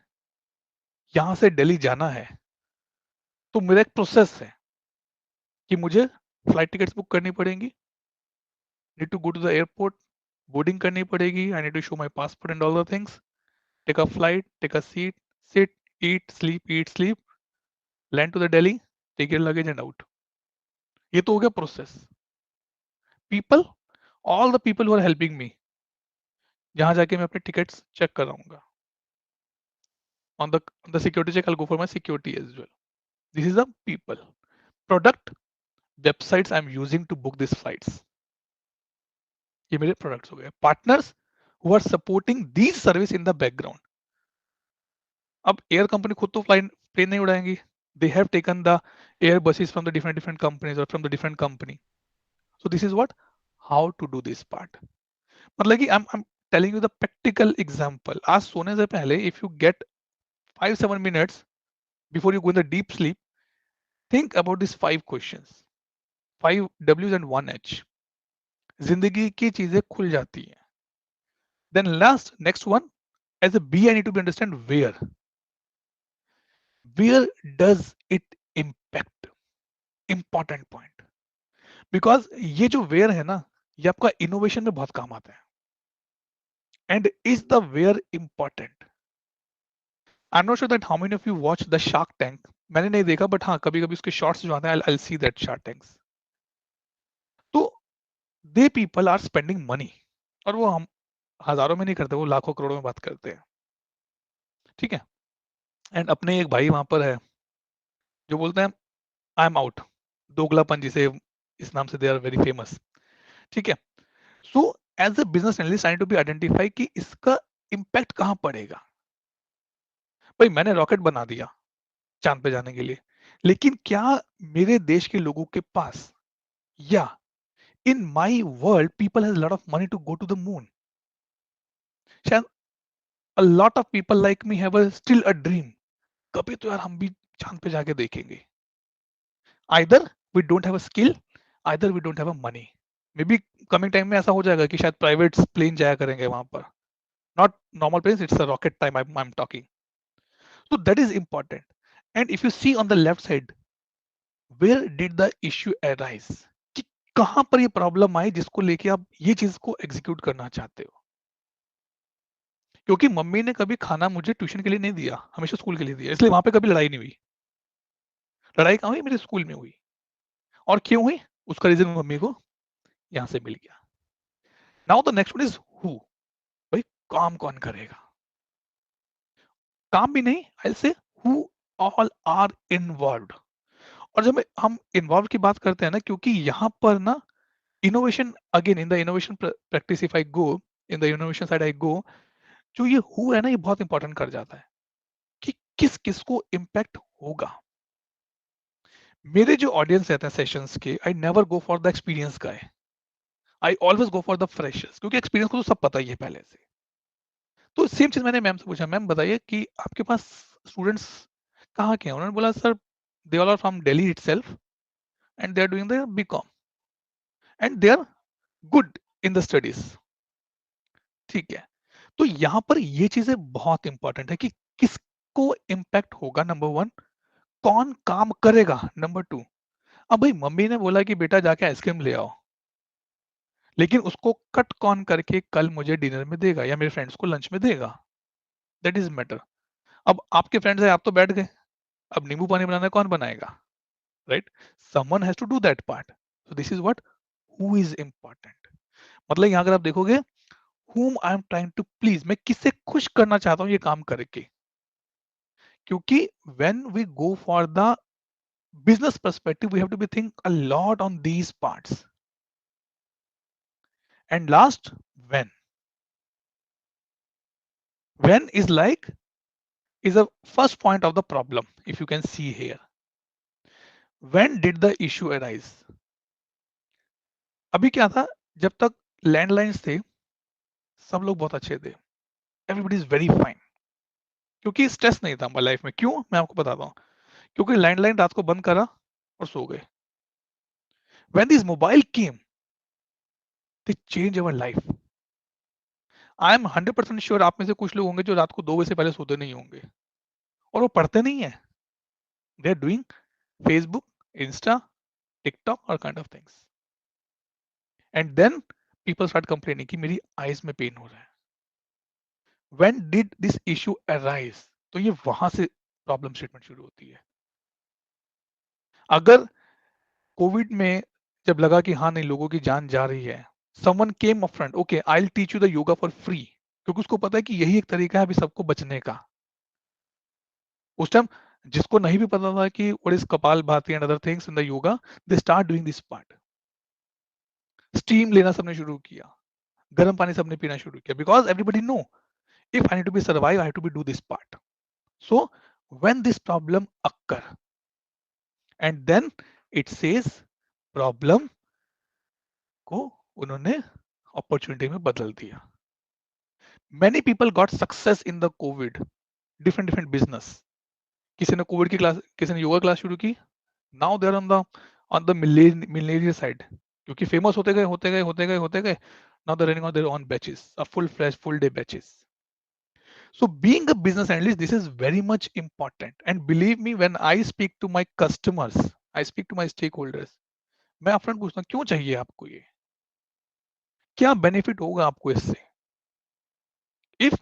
यहां से दिल्ली जाना है, तो मेरा एक प्रोसेस है कि मुझे फ्लाइट टिकट्स बुक करनी पड़ेंगी, need to go to the airport, boarding करनी पड़ेगी, I need to show my passport and all the things, take a flight, take a seat, sit, eat, sleep, land to the Delhi, take your luggage and out. ये तो हो गया process. People, all the people who are helping me, जहां जाके मैं अपने टिकट्स चेक कराऊंगा. On the security check, I'll go for my security as well. This is the people. Product, websites I'm using to book these flights. ये मेरे products हो गए. Partners who are supporting these service in the background. अब एयर कंपनी खुद तो प्लेन नहीं उड़ाएंगी. They have taken the air buses from the different companies or from the different company. So this is what, how to do this part. मतलब कि I'm telling you the practical example. आज सोने से पहले if you get 5-7 minutes before you go in the deep sleep, think about these 5 questions, 5 W's and 1 H. जिंदगी की चीजें खुल जाती हैं. Then next one, as a B I need to be understand where does it impact. Important point. Because ये जो where है ना, ये आपका innovation में बहुत काम आता है. And is the where important? I'm not sure that how many of you watch the Shark Tank. मैंने नहीं देखा, but हाँ कभी-कभी उसके shorts जो आते हैं, I'll see that Shark Tanks. तो they people are spending money, और वो हम हजारों में नहीं करते, वो लाखों करोड़ों में बात करते हैं. ठीक है. एंड अपने एक भाई वहां पर है जो बोलते हैं आई एम आउट. दोगलापन जिसे, इस नाम से दे आर वेरी फेमस. ठीक है. So as a business analyst I need to be identify कि इसका इम्पैक्ट कहां पड़ेगा. भाई मैंने रॉकेट बना दिया चांद पे जाने के लिए, लेकिन क्या मेरे देश के लोगों के पास, या in my world people has lot of money to go to the moon. शायद a lot of people like me have a still a dream, कभी तो यार हम भी चांद पे जाके देखेंगे. Either we don't have a skill, either we don't have a money. Maybe coming time में ऐसा हो जाएगा कि शायद प्राइवेट प्लेन जाया करेंगे वहां पर. Not normal planes, it's a rocket time I'm talking. So that is important. And if you see on the left side, where did the issue arise? कि कहां पर ये प्रॉब्लम आई जिसको लेके आप ये चीज को एग्जीक्यूट करना चाहते हो. क्योंकि मम्मी ने कभी खाना मुझे ट्यूशन के लिए नहीं दिया, हमेशा स्कूल के लिए दिया, इसलिए वहां पे कभी लड़ाई नहीं हुई. लड़ाई कहां हुई? मेरे स्कूल में हुई. और क्यों हुई? उसका रीजन मम्मी को यहां से मिल गया. Now the next one is who. भाई काम कौन करेगा? काम भी नहीं, आई से हु ऑल आर इन्वॉल्व्ड. और जब हम इन्वॉल्व की बात करते हैं ना, क्योंकि यहाँ पर ना innovation, again in the innovation practice, if I go in the innovation side I go, जो ये हु है ना, ये बहुत इंपॉर्टेंट कर जाता है कि किस किस को इम्पैक्ट होगा. मेरे जो ऑडियंस रहते हैं सेशंस के, I never go for the experience guy, I always go for the freshers, क्योंकि एक्सपीरियंस को तो सब पता ही है पहले से. तो सेम चीज मैंने मैम से पूछा, मैम बताइए कि आपके पास स्टूडेंट्स कहाँ के हैं? उन्होंने बोला sir they all are from Delhi itself and they are doing the BCom and they are good in the studies. ठीक है. तो यहाँ पर ये चीजें बहुत इंपॉर्टेंट है कि किसको इम्पैक्ट होगा. नंबर 1, कौन काम करेगा. नंबर 2, अब भाई मम्मी ने बोला कि बेटा जाके आइसक्रीम ले आओ, लेकिन उसको कट कौन करके कल मुझे डिनर में देगा या मेरे फ्रेंड्स को लंच में देगा. That is matter. अब आपके फ्रेंड्स है, आप तो बैठ गए, अब नींबू पानी बनाना कौन बनाएगा? Right. Someone has to do that part. So this is what who is important. मतलब यहाँ अगर आप देखोगे whom I am trying to please, मैं किससे खुश करना चाहता हूँ ये काम करके. क्योंकि when we go for the business perspective, we have to be think a lot on these parts. And last, when. When is like, is the first point of the problem, if you can see here. When did the issue arise? अभी क्या था, जब तक लैंडलाइंस थे सब लोग बहुत अच्छे थे, एवरीबडी इज वेरी फाइन, क्योंकि स्ट्रेस नहीं था हमारी लाइफ में. क्यों? मैं आपको बताता हूँ. क्योंकि लैंडलाइन रात को बंद करा और सो गए. When this mobile came, they changed our life. I am 100% sure आप में से कुछ लोग होंगे जो रात को 2 बजे से पहले सोते नहीं होंगे, और वो पढ़ते नहीं है. They are doing Facebook, Insta, TikTok or kind of things. And then people start complaining कि मेरी eyes में pain हो रहा है. When did this issue arise? तो ये वहां से प्रॉब्लम स्टेटमेंट शुरू होती है. अगर कोविड में जब लगा कि हाँ नहीं लोगों की जान जा रही है, someone came up front, okay, I'll teach you the yoga for free, क्योंकि उसको पता है कि यही एक तरीका है अभी सबको बचने का. उस टाइम जिसको नहीं भी पता था कि what is कपाल भाती and other things in the yoga, they start doing this part. Steam लेना सबने शुरू किया, गर्म पानी सबने पीना शुरू किया, because everybody know if I need to be survive, I have to be do this part. So when this problem occur, and then it says problem को उन्होंने opportunity में बदल दिया. Many people got success in the COVID, different business. किसी ने कोविड की क्लास, किसी ने योगा क्लास शुरू की. Now they are on the millennial side, क्योंकि फेमस होते गए. Now they're running on their own batches, a full day batches. So being a business analyst, this is very much important. And believe me, when I speak to my customers, I speak to my stakeholders, मैं अपफ्रंट पूछता हूँ क्यों चाहिए आपको ये, क्या बेनिफिट होगा आपको इससे. If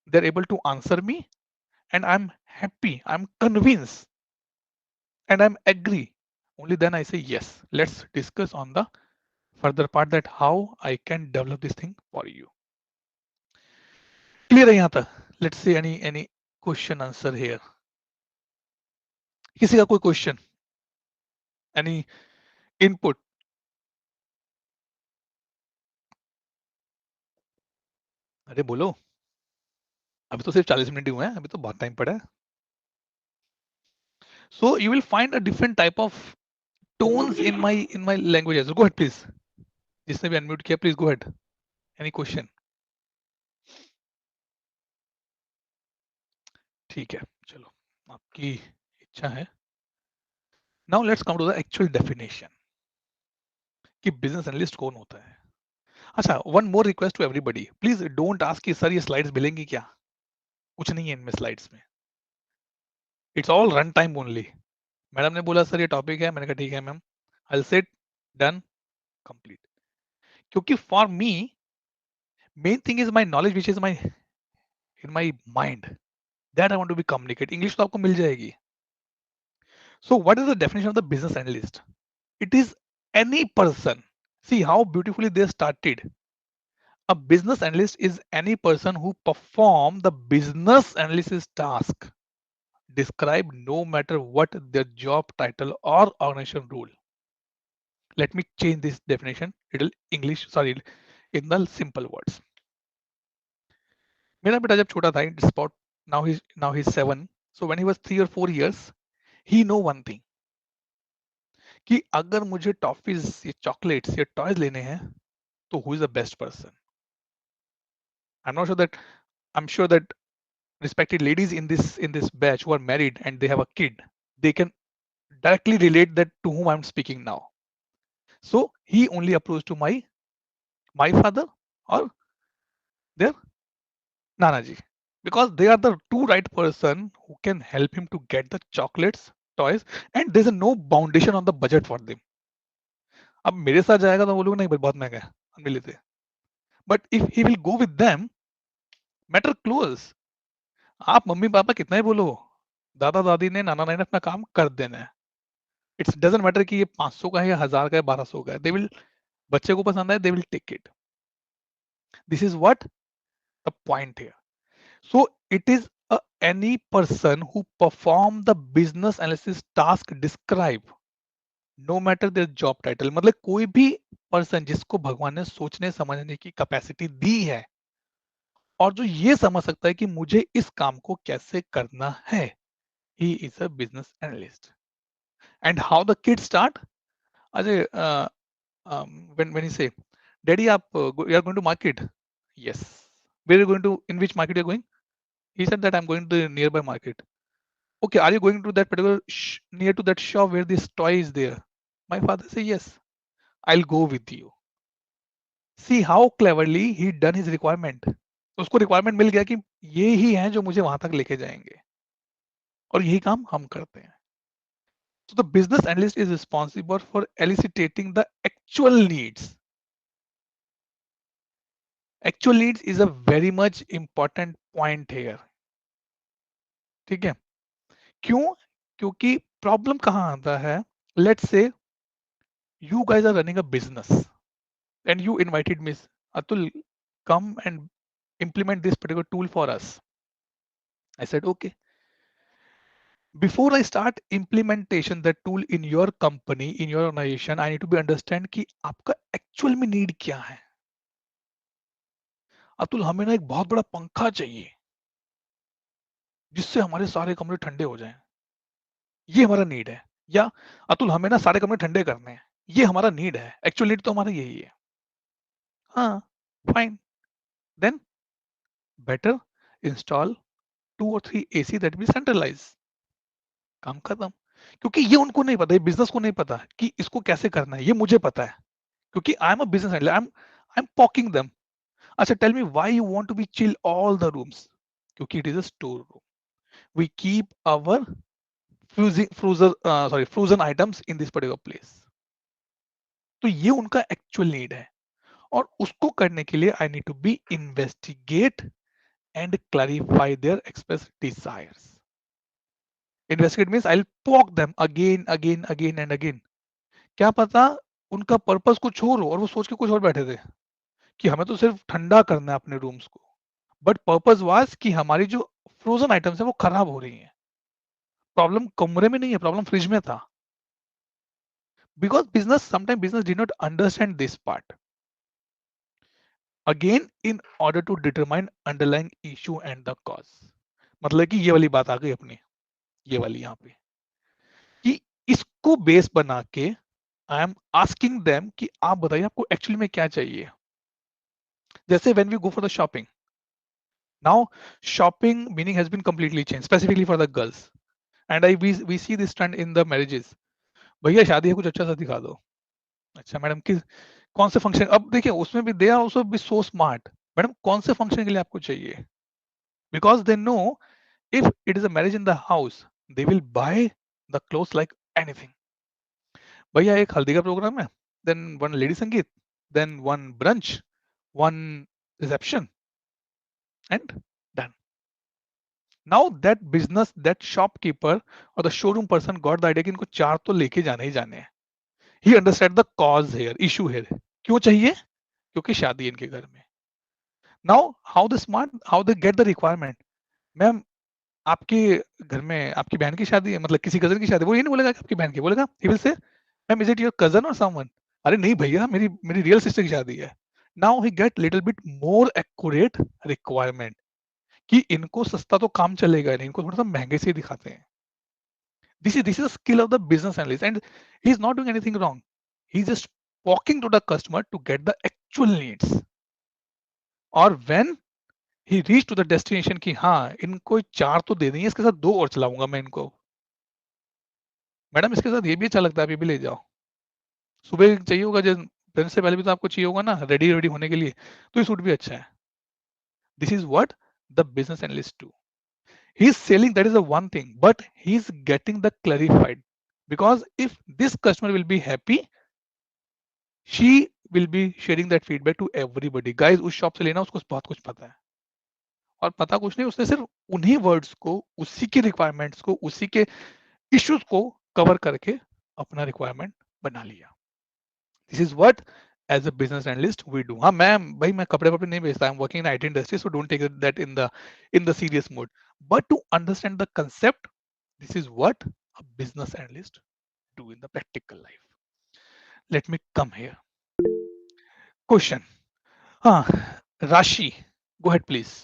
they're able to answer me and I'm happy, I'm convinced, and I'm agree, only then I say yes, let's discuss on the further part that how I can develop this thing for you. Clear है यहाँ तक? Let's see any question answer here. किसी का कोई question? Any input? अरे बोलो, अभी तो सिर्फ 40 मिनट ही हुए हैं, अभी तो बहुत टाइम पड़ा है. So you will find a different type of tones in my languages. Go ahead please. जिसने भी unmute किया, please go ahead. Any question? ठीक है, चलो आपकी इच्छा है. Now let's come to the actual definition कि business analyst कौन होता है. अच्छा, one more request to everybody. Please don't ask कि सर ये slides मिलेंगी क्या? कुछ नहीं है इनमें slides में. It's all run time only. Madam ने बोला सर ये टॉपिक है, मैंने कहा ठीक है ma'am. I'll say done, complete. क्योंकि for me main thing is my knowledge which is in my mind that I want to be communicate. English तो आपको मिल जाएगी. So what is the definition of the business analyst? It is any person. See how beautifully they started. A business analyst is any person who perform the business analysis task described no matter what their job title or organization role. Let me change this definition. It'll English, sorry, in the simple words. मेरा बेटा जब छोटा था, spot now he's 7. So when he was 3 or 4 years, he know one thing कि अगर मुझे टॉफीज या चॉकलेट्स या टॉयज लेने हैं तो who is the best person? I'm sure that respected ladies in this batch who are married and they have a kid, they can directly relate that to whom I'm speaking now. So he only approached to my father or their Nanaji, because they are the two right person who can help him to get the chocolates, toys, and there's no foundation on the budget for them. अब मेरे साथ जाएगा तो बोलूँगा नहीं भाई बहुत महंगा है, हम नहीं लेते. But if he will go with them, matter close. आप मम्मी पापा कितना ही बोलो, दादा दादी ने नाना नानी ने अपना काम कर देना है. इट्स डजंट मैटर कि ये 500 का है या 1000 का है 1200 का है. दे विल, बच्चे को पसंद है, they will take it. This is what the point here. So it is any person who perform the business analysis task describe no matter their job title. मतलब कोई भी पर्सन जिसको भगवान ने सोचने समझने की कैपेसिटी दी है और जो ये समझ सकता है कि मुझे इस काम को कैसे करना है, he is a business analyst. And how the kids start? Ajay, when you say, Daddy, you are going to market? Yes. Where are you going to? In which market you are going? He said that I'm going to the nearby market. Okay, are you going to that particular near to that shop where this toy is there? My father say yes. I'll go with you. See how cleverly he done his requirement. उसको requirement मिल गया कि ये ही हैं जो मुझे वहां तक लेके जाएंगे और यही काम हम करते हैं. So the business analyst is responsible for eliciting the actual needs actual needs is a very much important point here. ठीक है, क्यों? क्योंकि प्रॉब्लम कहाँ आता है? Let's say you guys are running a business and you invited Miss Atul, come and implement this particular tool for us. I said okay. Before I start implementation the tool in your company, in your organization, I need to be understand कि आपका actual में need क्या है. अतुल, हमें ना एक बहुत बड़ा पंखा चाहिए जिससे हमारे सारे कमरे ठंडे हो जाएं. ये हमारा नीड है. या अतुल, हमें ना सारे कमरे ठंडे करने हैं. ये हमारा नीड है. एक्चुअल नीड तो हमारा यही है. हाँ, fine. Then better install 2 or 3 AC that will centralize. काम खत्म. क्योंकि ये उनको नहीं पता, ये बिजनेस को नहीं पता कि इसको कैसे करना है. ये मुझे पता है क्योंकि I am a business handler. I am poking them. अच्छा, tell me why you want to be chill all the rooms. क्योंकि it is a store room. We keep our frozen items in this particular place. तो ये उनका एक्चुअल नीड है और उसको करने के लिए I need to be investigate and clarify their expressed desires. Investigate means I'll poke them again and again. क्या पता उनका पर्पस कुछ और हो और वो सोच के कुछ और बैठे थे कि हमें तो सिर्फ ठंडा करना है अपने रूम्स को. बट पर्पस वाज कि हमारी जो फ्रोजन आइटम्स है वो खराब हो रही हैं. प्रॉब्लम कमरे में नहीं है, प्रॉब्लम फ्रिज में था. Because business did not understand this part. Again in order to determine underlying issue and the cause. मतलब कि ये वाली बात आ गई अपनी, ये वाली यहाँ पे कि इसको बेस बना के आई एम आस्किंग देम कि आप बताइए आपको एक्चुअली में क्या चाहिए. जैसे when we go for the shopping, now shopping meaning has been completely change specifically for the girls and we see this trend in the marriages. भैया शादी है, कुछ अच्छा सा दिखा दो. अच्छा मैडम, किस कौन से फंक्शन? अब देखिए उसमें भी they are also be so smart. Madam कौन से फंक्शन के लिए आपको चाहिए? Because they know if it is a marriage in the house, they will buy the clothes like anything. भैया एक हल्दी का प्रोग्राम है, then one lady संगीत, then one brunch, one reception, and done. Now that business, that shopkeeper or the showroom person got the idea कि इनको 4 तो लेके जाने ही जाने हैं. He understand the cause here, issue here. क्यों चाहिए? क्योंकि शादी है इनके घर में. Now how they get the requirement. Ma'am आपके घर में आपकी बहन की शादी है, मतलब किसी कजन की शादी. वो ये नहीं बोलेगा कि आपकी बहन की, बोलेगा he will say ma'am is it your cousin और समवन. अरे नहीं भैया, मेरी रियल सिस्टर की शादी है. Now he get little bit more accurate requirement कि इनको सस्ता तो काम चलेगा नहीं, इनको थोड़ा सा महंगे से दिखाते हैं. This is the skill of the business analyst and he is not doing anything wrong. He is just talking to the customer to get the actual needs. और when he reached to the destination कि हाँ इनको 4 तो दे देंगे, इसके साथ 2 और चलाऊंगा मैं इनको. मैडम इसके साथ ये भी अच्छा लगता है, आप ये भी ले जाओ. सुबह चाहिए होगा, जब दिन से पहले भी तो आपको चाहिए होगा ना रेडी होने के लिए, तो ये सूट भी अच्छा है. This is what the business analyst do. He is selling, that is the one thing, but he is getting the clarified. Because if this customer will be happy, she will be sharing that feedback to everybody. Guys उस शॉप से लेना, उसको बहुत कुछ पता है. और पता कुछ नहीं, उसने सिर्फ उन्हीं वर्ड्स को, उसी के रिक्वायरमेंट्स को, उसी के इश्यूज को कवर करके अपना रिक्वायरमेंट बना लिया. This is what as a business analyst we do. हाँ मैम, भाई मैं कपड़े नहीं बेचता, I am working in IT industry, so don't take that in the serious mode. But to understand the concept, this is what a business analyst do in the practical life. Let me come here. Question. हाँ, Rashi, go ahead please.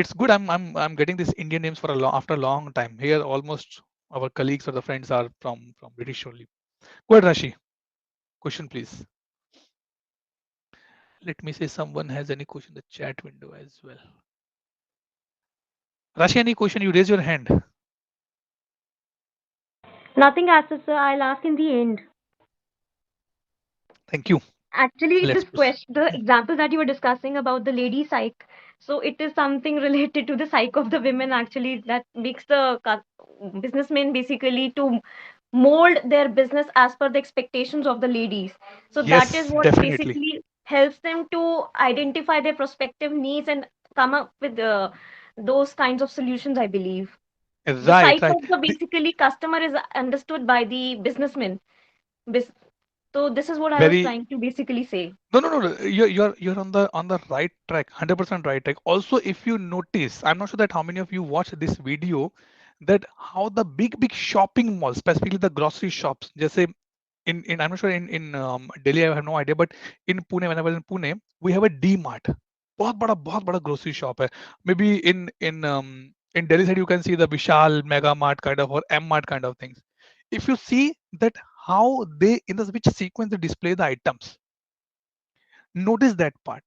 It's good I'm getting these Indian names after a long time. Here almost our colleagues or the friends are from British only. Go ahead Rashi. Question please. Let me say someone has any question in the chat window as well. Rashi, any question? You raise your hand. Nothing as such, sir. I'll ask in the end. Thank you. Actually, Let's the example that you were discussing about the lady psych, so it is something related to the psych of the women actually, that makes the businessmen basically to mold their business as per the expectations of the ladies. So Yes, that is what definitely. basically helps them to identify their prospective needs and come up with those kinds of solutions, I believe. The Right, psyche right. of the basically customer is understood by the businessman. Bus- So this is what I was Very trying to basically say. no. You're on the right track, 100% right track. Also, if you notice, I'm not sure that how many of you watched this video, that how the big shopping malls, specifically the grocery shops, जैसे in I'm not sure in Delhi, I have no idea, but in Pune, when I was in Pune, we have a D Mart. बहुत बड़ा grocery shop है. Maybe in Delhi side you can see the Vishal Mega Mart kind of or M Mart kind of things. If you see that how they in the which sequence they display the items, notice that part.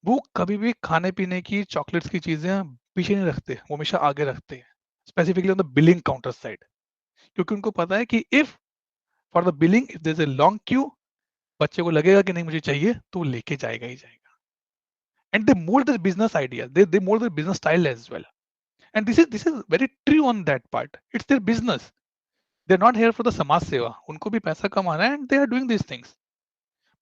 वो कभी भी खाने पीने की चॉकलेट्स की चीजें पीछे नहीं रखते, वो हमेशा आगे रखते हैं, specifically on the billing counter side, क्योंकि उनको पता है कि if for the billing if there is a long queue, बच्चे को लगेगा कि नहीं मुझे चाहिए तो वो लेके जाएगा ही जाएगा. And they mould their business idea, they mould their business style as well. And this is very true on that part. It's their business. They are not here for the समाज सेवा, उनको भी पैसा कमाना है and they are doing this things.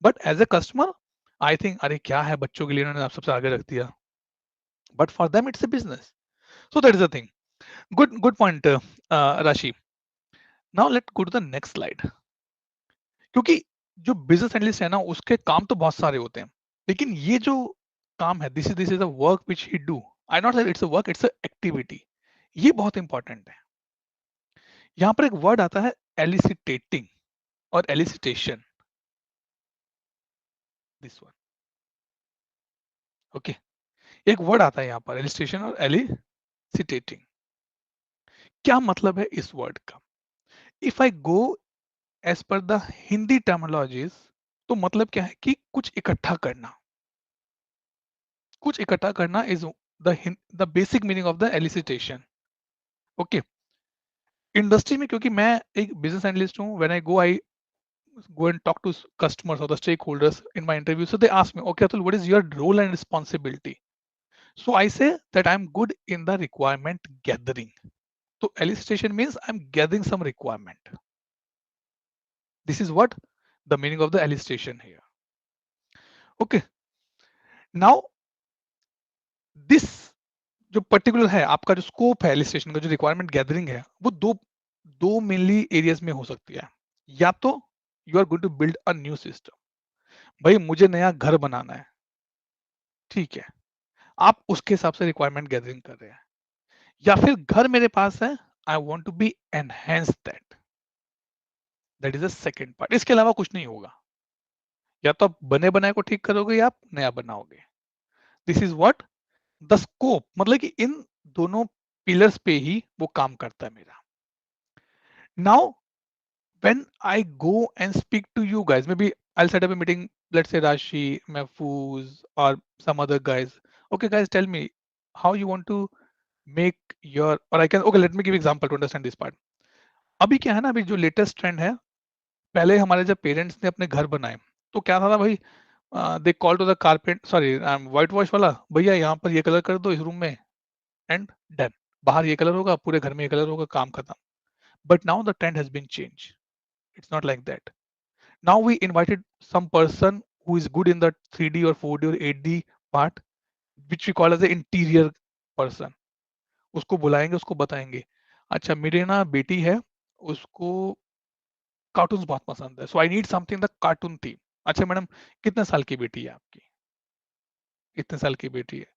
But as a customer I think अरे क्या है, बच्चों के लिए उन्होंने आप सबसे आगे रख दिया. But for them, it's a business. So that is the thing. Good point, Rashi. Now let's go to the next slide. क्योंकि जो बिजनेस एनालिस्ट है ना, उसके काम तो बहुत सारे होते हैं, लेकिन ये जो काम है, this is a work which he do. I not say it's a work, it's a activity. ये बहुत इंपॉर्टेंट है. यहाँ पर एक वर्ड आता है एलिसिटेटिंग और एलिसिटेशन. This one, okay. एक वर्ड आता है यहाँ पर एलिसिटेशन और एलिसिटेटिंग. क्या मतलब है इस वर्ड का? If I go as per the Hindi terminologies, तो मतलब क्या है कि कुछ इकट्ठा करना. कुछ इकट्ठा करना is the basic meaning of the elicitation. Okay. Industry में, क्योंकि मैं एक बिजनेस एनालिस्ट हूं, when I go and talk to customers or the stakeholders in my interview, so they ask me, okay Atul, what is your role and responsibility? So I say that I'm good in the requirement gathering. So elicitation means I'm gathering some requirement. This is what the meaning of the elicitation here. Okay. Now this जो पर्टिकुलर है आपका, जो स्कोप है एलिसिटेशन का, जो रिक्वायरमेंट गैदरिंग है, वो दो मेनली एरियाज में हो सकती है. या तो you are going to build a new system. भाई मुझे नया घर बनाना है, ठीक है, आप उसके हिसाब से रिक्वायरमेंट गैदरिंग कर रहे हैं. या फिर घर मेरे पास है, I want to be enhance that is the second part. इसके अलावा कुछ नहीं होगा. या तो आप बने बनाए को ठीक करोगे या आप नया बनाओगे. This is what the scope, मतलब कि इन दोनों पिलर्स पे ही वो काम करता है मेरा. Now when I go and speak to you guys, maybe I'll set up a meeting, let's say Rashi, Mahfouz, or some other guys. Okay guys, tell me how you want to make your, or I can, okay let me give example to understand this part. अभी क्या है ना, अभी जो लेटेस्ट ट्रेंड है, पहले हमारे जब पेरेंट्स ने अपने घर बनाए तो क्या था ना भाई, they call to the carpenter, sorry whitewash वाला, भैया यहाँ पर ये कलर कर दो इस रूम में, एंड डन. बाहर ये कलर होगा, पूरे घर में ये कलर होगा, काम खत्म. But now the trend has been change. It's not like that. Now we invited some person who is good in the 3D or 4D or 8D part, which we call as the interior person. उसको बुलाएंगे, उसको बताएंगे, अच्छा मेरे ना बेटी है, उसको कार्टून्स बहुत पसंद है, so I need something the cartoon theme. अच्छा मैडम कितने साल की बेटी है आपकी? इतने साल की बेटी है,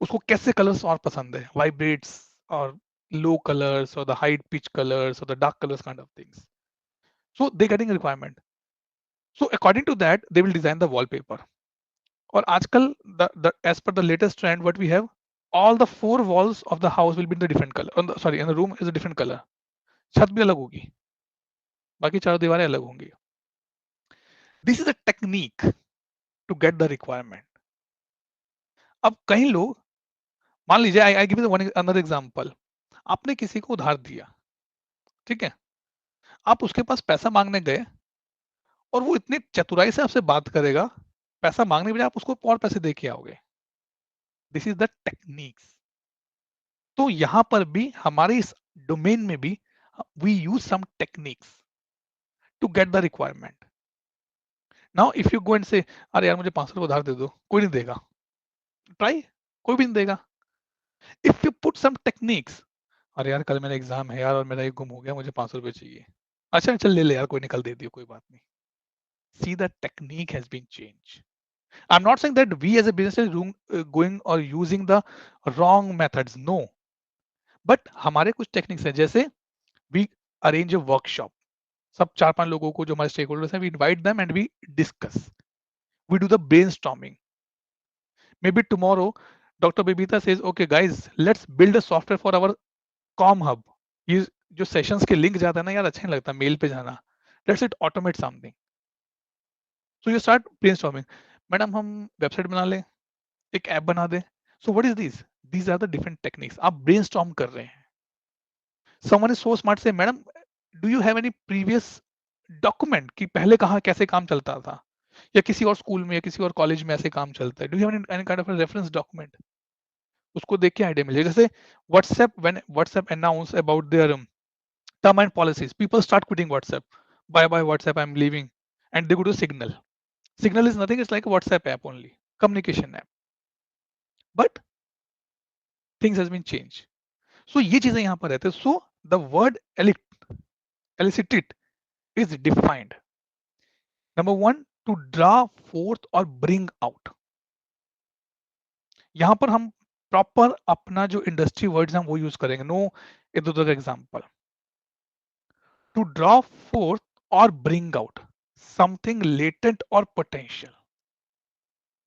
उसको कैसे कलर्स और पसंद है, वाइब्रेट्स और low colors or the high pitch colors or the dark colors kind of things. So they're getting a requirement. So according to that, they will design the wallpaper. और आजकल as per the latest trend, what we have, all the 4 walls of the house will be in the different color. In the room is a different color. छत भी अलग होगी, बाकी चारों दीवारें अलग होंगी. This is a technique to get the requirement. अब कई लोग, मान लीजिए I give you another example. आपने किसी को उधार दिया, ठीक है, आप उसके पास पैसा मांगने गए और वो इतनी चतुराई से आपसे बात करेगा, पैसा मांगने के बजाय आप उसको और पैसे दे के आओगे. This is the techniques. तो यहां पर भी हमारे इस डोमेन में भी we use some techniques to get the requirement. Now if you go and say अरे यार मुझे 500 रुपये उधार दे दो, कोई नहीं देगा, ट्राई, कोई भी नहीं देगा. If you put some techniques, अरे यार कल मेरा एग्जाम है यार और मेरा ये गुम हो गया, मुझे 500 रुपये चाहिए, अच्छा चल ले ले यार, कोई निकल दे दियो, कोई बात नहीं. See, the technique has been changed. I'm not saying that we as a business is going or using the wrong methods. No. But हमारे कुछ टेक्निक्स हैं, जैसे we arrange a workshop. सब 4-5 लोगों को जो हमारे स्टेक होल्डर्स हैं, we invite them and we discuss. We do the brainstorming. Maybe tomorrow, Dr. Bibita says, okay guys, let's build a software for our com hub. ये जो सेशंस के लिंक जाता है ना यार, अच्छा नहीं लगता मेल पे जाना. Let's it automate something. So you start brainstorming. Madam हम वेबसाइट बना लें, एक ऐप बना दें. So what is these? These are the different techniques. आप brainstorm कर रहे हैं. Someone is so smart, say, madam do you have any previous document कि पहले कहाँ कैसे काम चलता था, या किसी और स्कूल में या किसी और कॉलेज में ऐसे काम चलता है. Do you have any kind of a reference document? उसको देख के आइडिया मिलेगा. जैसे WhatsApp, when WhatsApp announce about their term and policies, people start quitting WhatsApp. Bye bye WhatsApp, I'm leaving, and they go to Signal. Signal is nothing, it's like a WhatsApp app only, communication app. But things has been changed. So ये चीजें यहाँ पर रहते हैं. So the word elicited is defined. Number one, to draw forth or bring out. यहाँ पर हम प्रॉपर अपना जो इंडस्ट्री वर्ड्स हैं वो यूज करेंगे. नो इधर उधर एग्जाम्पल. टू ड्रॉ फोर्थ और ब्रिंग आउट समथिंग लेटेंट और पोटेंशियल.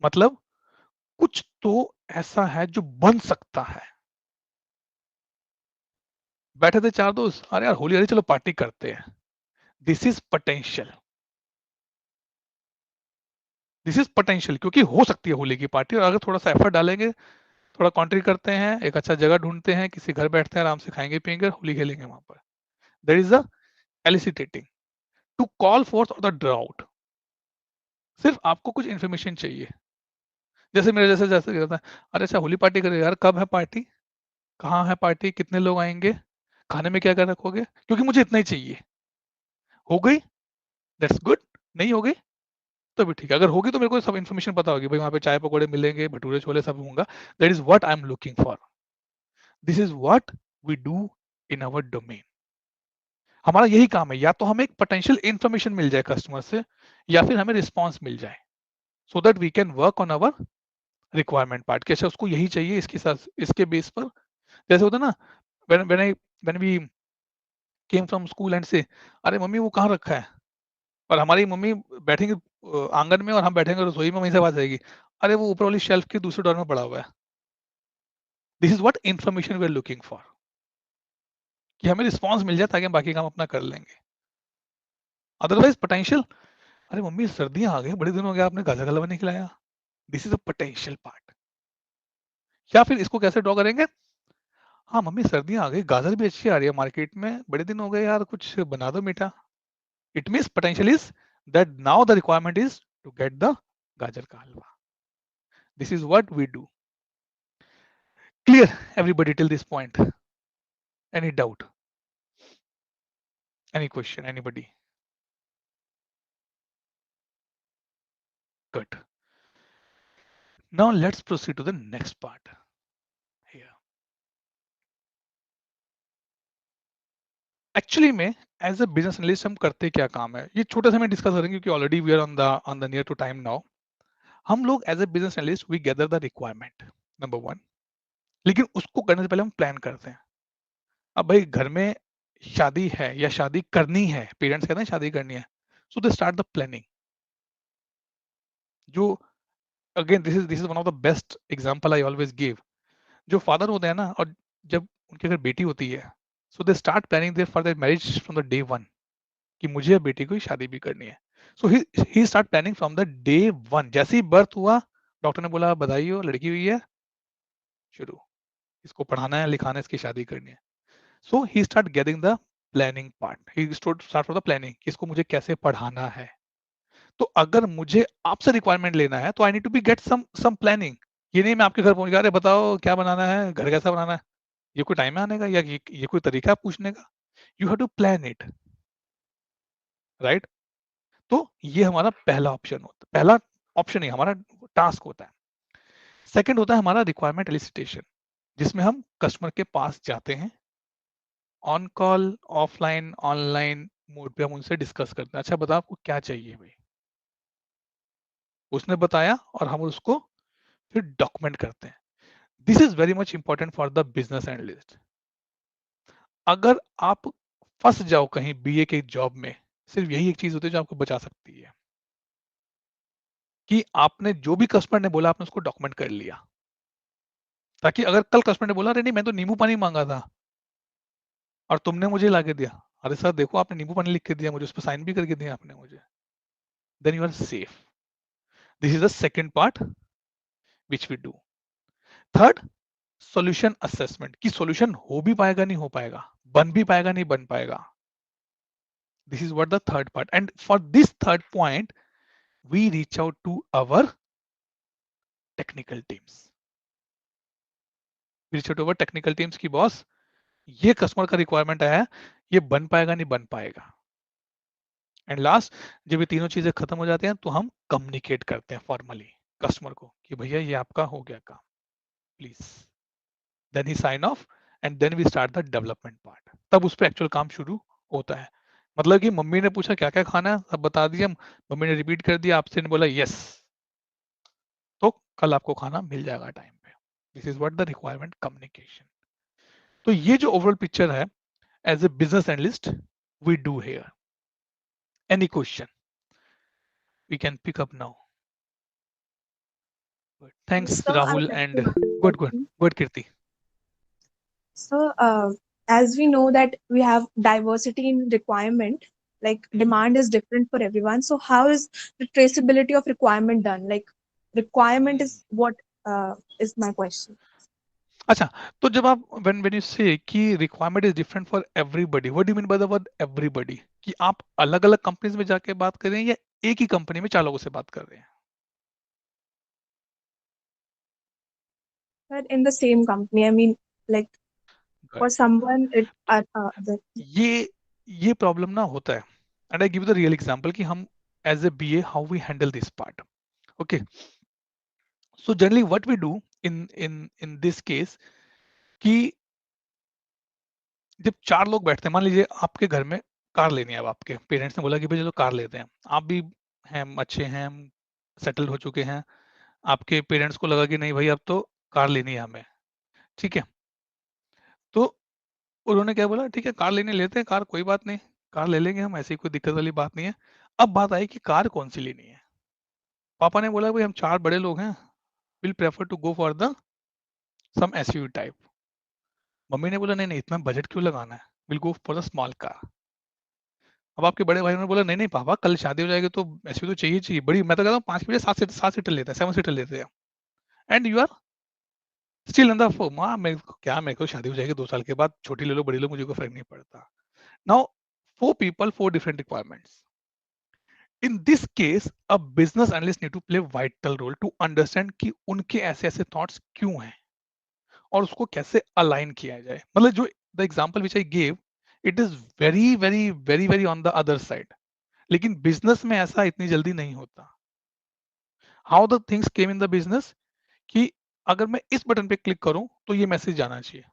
मतलब कुछ तो ऐसा है जो बन सकता है. बैठे थे 4 दोस्त, अरे यार होली, अरे चलो पार्टी करते हैं. This is potential. This is potential, क्योंकि हो सकती है होली की पार्टी, और अगर थोड़ा सा एफर्ट डालेंगे, थोड़ा कॉन्ट्री करते हैं, एक अच्छा जगह ढूंढते हैं, किसी घर बैठते हैं, आराम से खाएंगे पियेंगे, होली खेलेंगे वहां पर. There is the elicitating. To call fourth और द ड्राउट. सिर्फ आपको कुछ इन्फॉर्मेशन चाहिए. जैसे मेरे जैसे जैसे कहता है, अरे अच्छा होली पार्टी करें यार, कब है पार्टी, कहाँ है पार्टी, कितने लोग आएंगे, खाने में क्या क्या रखोगे, क्योंकि मुझे इतना ही चाहिए. हो गई, दैट्स गुड. नहीं हो गई तो भी ठीक है. अगर होगी तो मेरे को सब इन्फॉर्मेशन पता होगी, भाई वहां पे चाय पकौड़े मिलेंगे, भटूरे छोले सब होगा. That is what I am looking for. This is what we do in our domain. हमारा यही काम है, या तो हमें एक पोटेंशियल इन्फॉर्मेशन मिल जाए कस्टमर से, या फिर हमें रिस्पॉन्स मिल जाए, so that we can work on our requirement part. कैसे उसको यही चाहिए, इसके साथ इसके बेस पर. जैसे होता है ना, when we came from school and say, अरे मम्मी वो कहाँ रखा है, और हमारी मम्मी बैठेंगे आंगन में और हम बैठेंगे रसोई में, वहीं से आवाज आएगी, अरे वो ऊपर वाली शेल्फ के दूसरे डोर में पड़ा हुआ है. This is what information we are looking for, कि हमें रिस्पॉन्स मिल जाए ताकि हम बाकी काम अपना कर लेंगे. अदरवाइज पोटेंशियल, अरे मम्मी सर्दियां आ गई, बड़े दिन हो गया आपने गाजर का हलवा नहीं खिलाया. This is a potential part. या फिर इसको कैसे ड्रॉ करेंगे, हाँ मम्मी सर्दियां आ गई, गाजर भी अच्छी आ रही है मार्केट में, बड़े दिन हो गए यार, कुछ बना दो मीठा. It means potential is that now the requirement is to get the gajar ka halwa. This is what we do. Clear everybody till this point? Any doubt? Any question? Anybody? Good. Now let's proceed to the next part here. Actually में as a business analyst हम करते क्या काम है, ये छोटा सा मैं डिस्कस करेंगे, क्योंकि already we are on the near to time now. हम लोग as a business analyst we gather the requirement, number 1. लेकिन उसको करने से पहले हम प्लान करते हैं. अब भाई घर में शादी है या शादी करनी है, पेरेंट्स कहते हैं शादी करनी है, so they start the planning. जो again this is one of the best example I always give. जो फादर होते हैं ना, और जब उनकी अगर बेटी होती है, so they start planning there for their marriage from the day 1, कि मुझे अब बेटी को शादी भी करनी है. So he start planning from the day 1. जैसे ही बर्थ हुआ, डॉक्टर ने बोला बधाई हो, लड़की हुई है, शुरू, इसको पढ़ाना है, लिखाना है, इसकी शादी करनी है. So he start getting the planning part. He start for the planning. इसको मुझे कैसे पढ़ाना है. तो अगर मुझे आपसे रिक्वायरमेंट लेना है, तो I need to be get some planning. ये नहीं मैं आपके घर पहुंच गया, अरे बताओ क्या बनाना है, घर कैसा बनाना है. ये कोई टाइम है आने का, या ये कोई तरीका है पूछने का. You have to plan it, right. तो ये हमारा पहला ऑप्शन होता है, पहला ऑप्शन ही हमारा टास्क होता है। सेकंड होता है हमारा रिक्वायरमेंट एलिसिटेशन, जिसमें हम कस्टमर के पास जाते हैं, on call, offline, online mode पे हम उनसे डिस्कस करते हैं। अच्छा बताओ आपको क्या चाहिए भाई, उसने बताया और हम उसको फिर डॉक्यूमेंट करते हैं। This is very much important for the business analyst. अगर आप फंस जाओ कहीं बीए के जॉब में, सिर्फ यही एक चीज होती है जो आपको बचा सकती है, कि आपने जो भी कस्टमर ने बोला आपने उसको डॉक्यूमेंट कर लिया, ताकि अगर कल कस्टमर ने बोला अरे नहीं मैं तो नींबू पानी मांगा था और तुमने मुझे ला के दिया, अरे सर देखो आपने नींबू पानी लिख के दिया मुझे, उस पर साइन भी करके दिया आपने मुझे, then you are safe. This is the second part which we do. Third, solution assessment, कि सॉल्यूशन हो भी पाएगा नहीं हो पाएगा, बन भी पाएगा नहीं बन पाएगा। This is what the third part, and for this third point we reach out to our technical teams. Reach out to our technical teams की बॉस ये कस्टमर का रिक्वायरमेंट आया है, ये बन पाएगा नहीं बन पाएगा। एंड लास्ट, जब ये तीनों चीजें खत्म हो जाती हैं तो हम कम्युनिकेट करते हैं फॉर्मली कस्टमर को कि भैया ये आपका हो गया काम प्लीज, देन ही sign off and then we start the development part. तब उस पर एक्चुअल काम शुरू होता है। मतलब कि मम्मी ने पूछा क्या क्या खाना है, सब बता दिया, मम्मी ने रिपीट कर दिया, आपसे ने बोला यस, तो कल आपको खाना मिल जाएगा टाइम पे। This is what the requirement communication. तो ये जो ओवरऑल पिक्चर है as a business analyst we do here. Any question we can pick up now. Good. Thanks, So I Rahul, would like and to ask a good, question. Kirti. So, as we know that we have diversity in requirement, like demand is different for everyone. So, how is the traceability of requirement done? Like, requirement is what is my question. अच्छा, तो जब आप when you say कि requirement is different for everybody, what do you mean by the word everybody? कि आप अलग-अलग कंपनीज में जाके बात कर रहे हैं या एक ही कंपनी में 4 लोगों से बात कर रहे हैं? But in the same company, I mean, like for someone, it ये प्रॉब्लम ना होता है, and I give the real example कि हम as a BA how we handle this part. Okay, so generally what we do in this case कि जब 4 लोग बैठते हैं, मान लीजिए आपके घर में कार लेनी है, अब आपके पेरेंट्स ने बोला कि भाई चलो कार लेते हैं, आप भी हैं अच्छे हैं, सेटल हो चुके हैं, आपके पेरेंट्स को लगा कि नहीं भाई अब तो कार लेनी है हमें, ठीक है, तो उन्होंने क्या बोला ठीक है कार लेने लेते हैं, कार कोई बात नहीं, कार ले लेंगे हम, ऐसी कोई दिक्कत वाली बात नहीं है। अब बात आई कि कार कौन सी लेनी है। पापा ने बोला भाई हम 4 बड़े लोग हैं, will prefer to go for the some SUV type. Mummy ने बोला नहीं नहीं इतना बजट क्यों लगाना है, will go for the small car. अब आपके बड़े भाई ने बोला नहीं नहीं पापा कल शादी हो जाएगी तो एसयूवी तो चाहिए चाहिए बड़ी, मैं तो कहता हूँ 5 की बजाय 7 सीटर लेते हैं, 7 सीटर लेते हैं, and you are still in the माँ मेरे को शादी हो जाएगी 2 साल के बाद, छोटी ले लो बड़ी लो मुझे कोई फर्क नहीं पड़ता। Now 4 people 4 different requirements. In this case, a business analyst need to play vital role to understand कि उनके ऐसे ऐसे thoughts क्यों हैं और उसको कैसे align किया जाए। मतलब जो the example which I gave, it is very on the other side. लेकिन business में ऐसा इतनी जल्दी नहीं होता। How the things came in the business कि अगर मैं इस बटन पे क्लिक करूं तो ये मैसेज जाना चाहिए,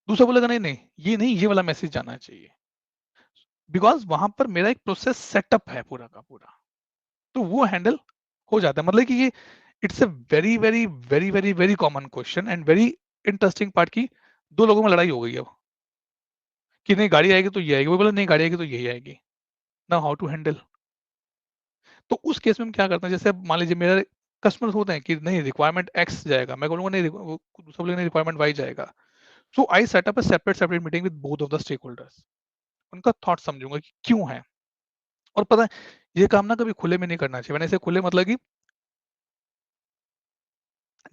दूसरा बोलेगा नहीं नहीं ये वाला मैसेज जाना चाहिए, बिकॉज वहां पर मेरा एक प्रोसेस सेटअप है पूरा का पूरा, तो वो हैंडल हो जाता है। मतलब कि ये it's a very common question and very interesting part की 2 लोगों में लड़ाई हो गई है कि नहीं गाड़ी आएगी तो ये आएगी, वो बोला नहीं गाड़ी आएगी तो यही आएगी, ना हाउ टू हैंडल। तो उस केस में हम क्या करते हैं, जैसे मान लीजिए मेरे कस्टमर्स होते हैं कि नहीं रिक्वायरमेंट एक्स जाएगा, मैं बोलूंगा नहीं दूसरा बोलेगा नहीं रिक्वायरमेंट वाई जाएगा। So I set up a separate meeting with both of the stakeholders, उनका थॉट समझूंगा कि क्यों है। और पता है ये काम ना कभी खुले में नहीं करना चाहिए। मैंने इसे खुले मतलब कि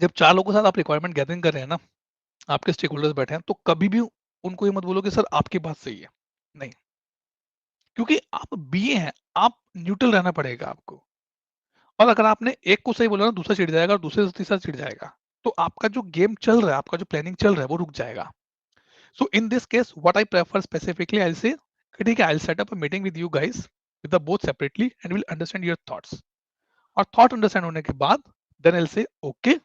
जब 4 लोगों के साथ आप रिक्वायरमेंट गैदरिंग कर रहे हैं ना, आपके स्टेक होल्डर्स बैठे हैं, तो कभी भी उनको ये मत बोलो कि सर आपकी बात सही है, नहीं, क्योंकि आप बीए हैं, आप न्यूट्रल रहना पड़ेगा आपको। और अगर आपने एक को सही बोला ना दूसरा चिढ़ जाएगा और दूसरे से तीसरा चिढ़ जाएगा, तो आपका जो गेम चल रहा है, आपका जो प्लानिंग चल रहा है वो रुक जाएगा। So in this case what I prefer specifically I say ठीक है I will set up a meeting with you guys with the both separately and will understand your thoughts. और thought understand होने के बाद then I'll say okay,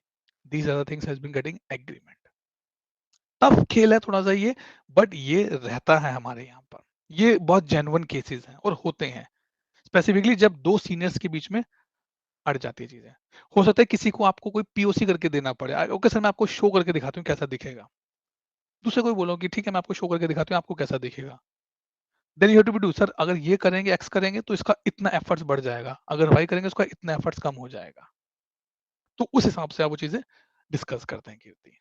these are the things has been getting agreement. Tough खेल है थोड़ा सा ये, बट ये रहता है हमारे यहाँ पर, ये बहुत जेन्युइन केसेस हैं और होते हैं, स्पेसिफिकली जब दो सीनियर्स के बीच में अड़ जाती है चीजें। हो सकता है किसी को आपको कोई पीओसी करके देना पड़े, ओके सर मैं आपको शो करके दिखाती हूँ कैसा दिखेगा, दूसरे कोई बोलो कि ठीक है मैं आपको शो करके दिखाती हूँ आपको कैसा दिखेगा, then you have to be do sir अगर ये करेंगे एक्स करेंगे तो इसका इतना एफर्ट्स बढ़ जाएगा, अगर वाई करेंगे उसका इतना एफर्ट्स कम हो जाएगा, तो उस हिसाब से आप वो चीजें डिस्कस करते हैं कीर्ति।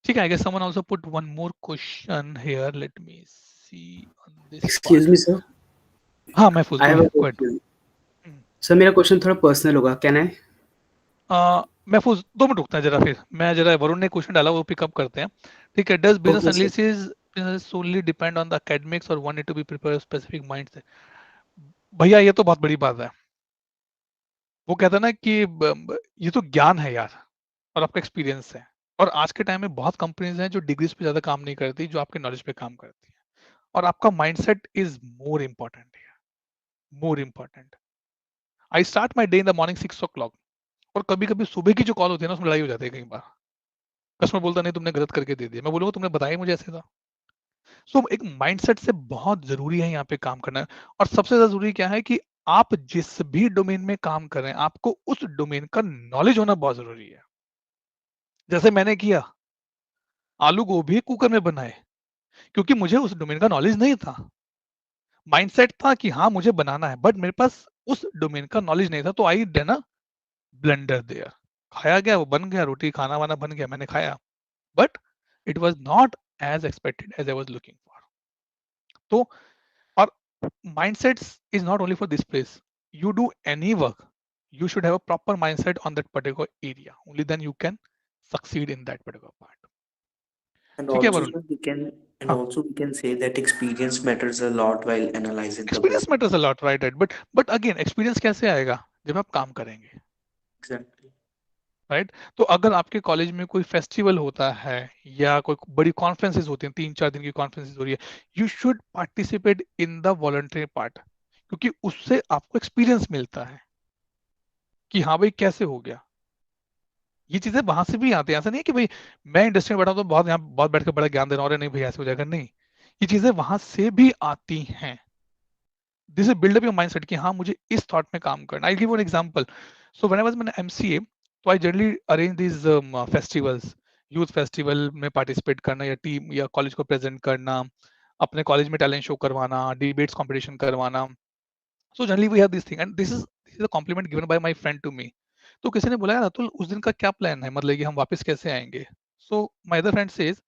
ठीक है, I guess someone also put one more question here. Let me see on this. Excuse me, sir. हाँ, महफूज, I have a go ahead. question. Sir मेरा क्वेश्चन थोड़ा पर्सनल होगा, कैन आई? महफूज 2 मिनट रुकते हैं जरा, फिर मैं जरा वरुण ने क्वेश्चन डाला वो पिकअप करते हैं। ठीक है, does business analysis solely depend on the academics or one need to be prepared specific mindset? भैया ये तो बहुत बड़ी बात है, वो कहता है ना कि ये तो ज्ञान है यार और आपका एक्सपीरियंस है, और आज के टाइम में बहुत कंपनीज हैं जो डिग्रीज पे ज्यादा काम नहीं करती, जो आपके नॉलेज पे काम करती है, और आपका माइंडसेट इज मोर इम्पोर्टेंट है, more important. I start my day in the morning 6 o'clock, और कभी कभी सुबह की जो कॉल होती है ना उसमें लड़ाई हो जाती है, कई बार कस्टमर बोलता नहीं तुमने गलत करके दे दिया, मैं बोलूंगा तुमने बताया मुझे ऐसे था। सो एक माइंडसेट से बहुत जरूरी है यहाँ पे काम करना, और सबसे ज्यादा जरूरी क्या है कि आप जिस भी डोमेन में काम कर रहे हैं आपको उस डोमेन का नॉलेज होना बहुत जरूरी है। जैसे मैंने किया, आलू गोभी कुकर में बनाए, क्योंकि मुझे उस डोमेन का नॉलेज नहीं था, माइंडसेट था कि हाँ मुझे बनाना है, बट मेरे पास उस डोमेन का नॉलेज नहीं था, तो I done a blender there, खाया गया, वो बन गया, रोटी खाना वाना बन गया, मैंने खाया, but it was not as expected as I was looking for. तो और mindsets is not only for this place, you do any work you should have a proper mindset on that particular area, only then you can succeed in that particular part. And ठीक है also, Varun? sir, we can say that experience matters a lot while analyzing the Experience business. matters a lot, right? But again, experience कैसे आएगा जब आप काम करेंगे, Exactly. राइट? तो अगर आपके कॉलेज में कोई फेस्टिवल होता है या कोई बड़ी कॉन्फ्रेंसेस होती हैं, 3-4 दिन की कॉन्फ्रेंसेस हो रही है, you should participate in the voluntary part, क्योंकि उससे आपको एक्सपीरियंस मिलता है कि हाँ भाई कैसे हो गया। ये चीजें वहां से भी आती हैं, ऐसा नहीं है कि भाई मैं इंडस्ट्री में बैठा तो बहुत यहाँ बहुत बैठ कर बड़ा ज्ञान देना और नहीं भाई ऐसे हो जाएगा, नहीं, ये चीजें वहां से भी आती हैं। This is build up your mindset कि हाँ मुझे इस थॉट में काम करना। I give one example, so when I was in MCA, तो I generally arrange this festivals, youth festival में पार्टिसिपेट करना या टीम या कॉलेज को प्रेजेंट करना, अपने कॉलेज में टैलेंट शो करवाना, डिबेट्स कंपटीशन करवाना। So generally we have this thing and this is a compliment given by my friend to me. तो किसी ने बोला यार अतुल उस दिन का क्या प्लान है, मतलब कि हम वापस कैसे आएंगे? So my other friend says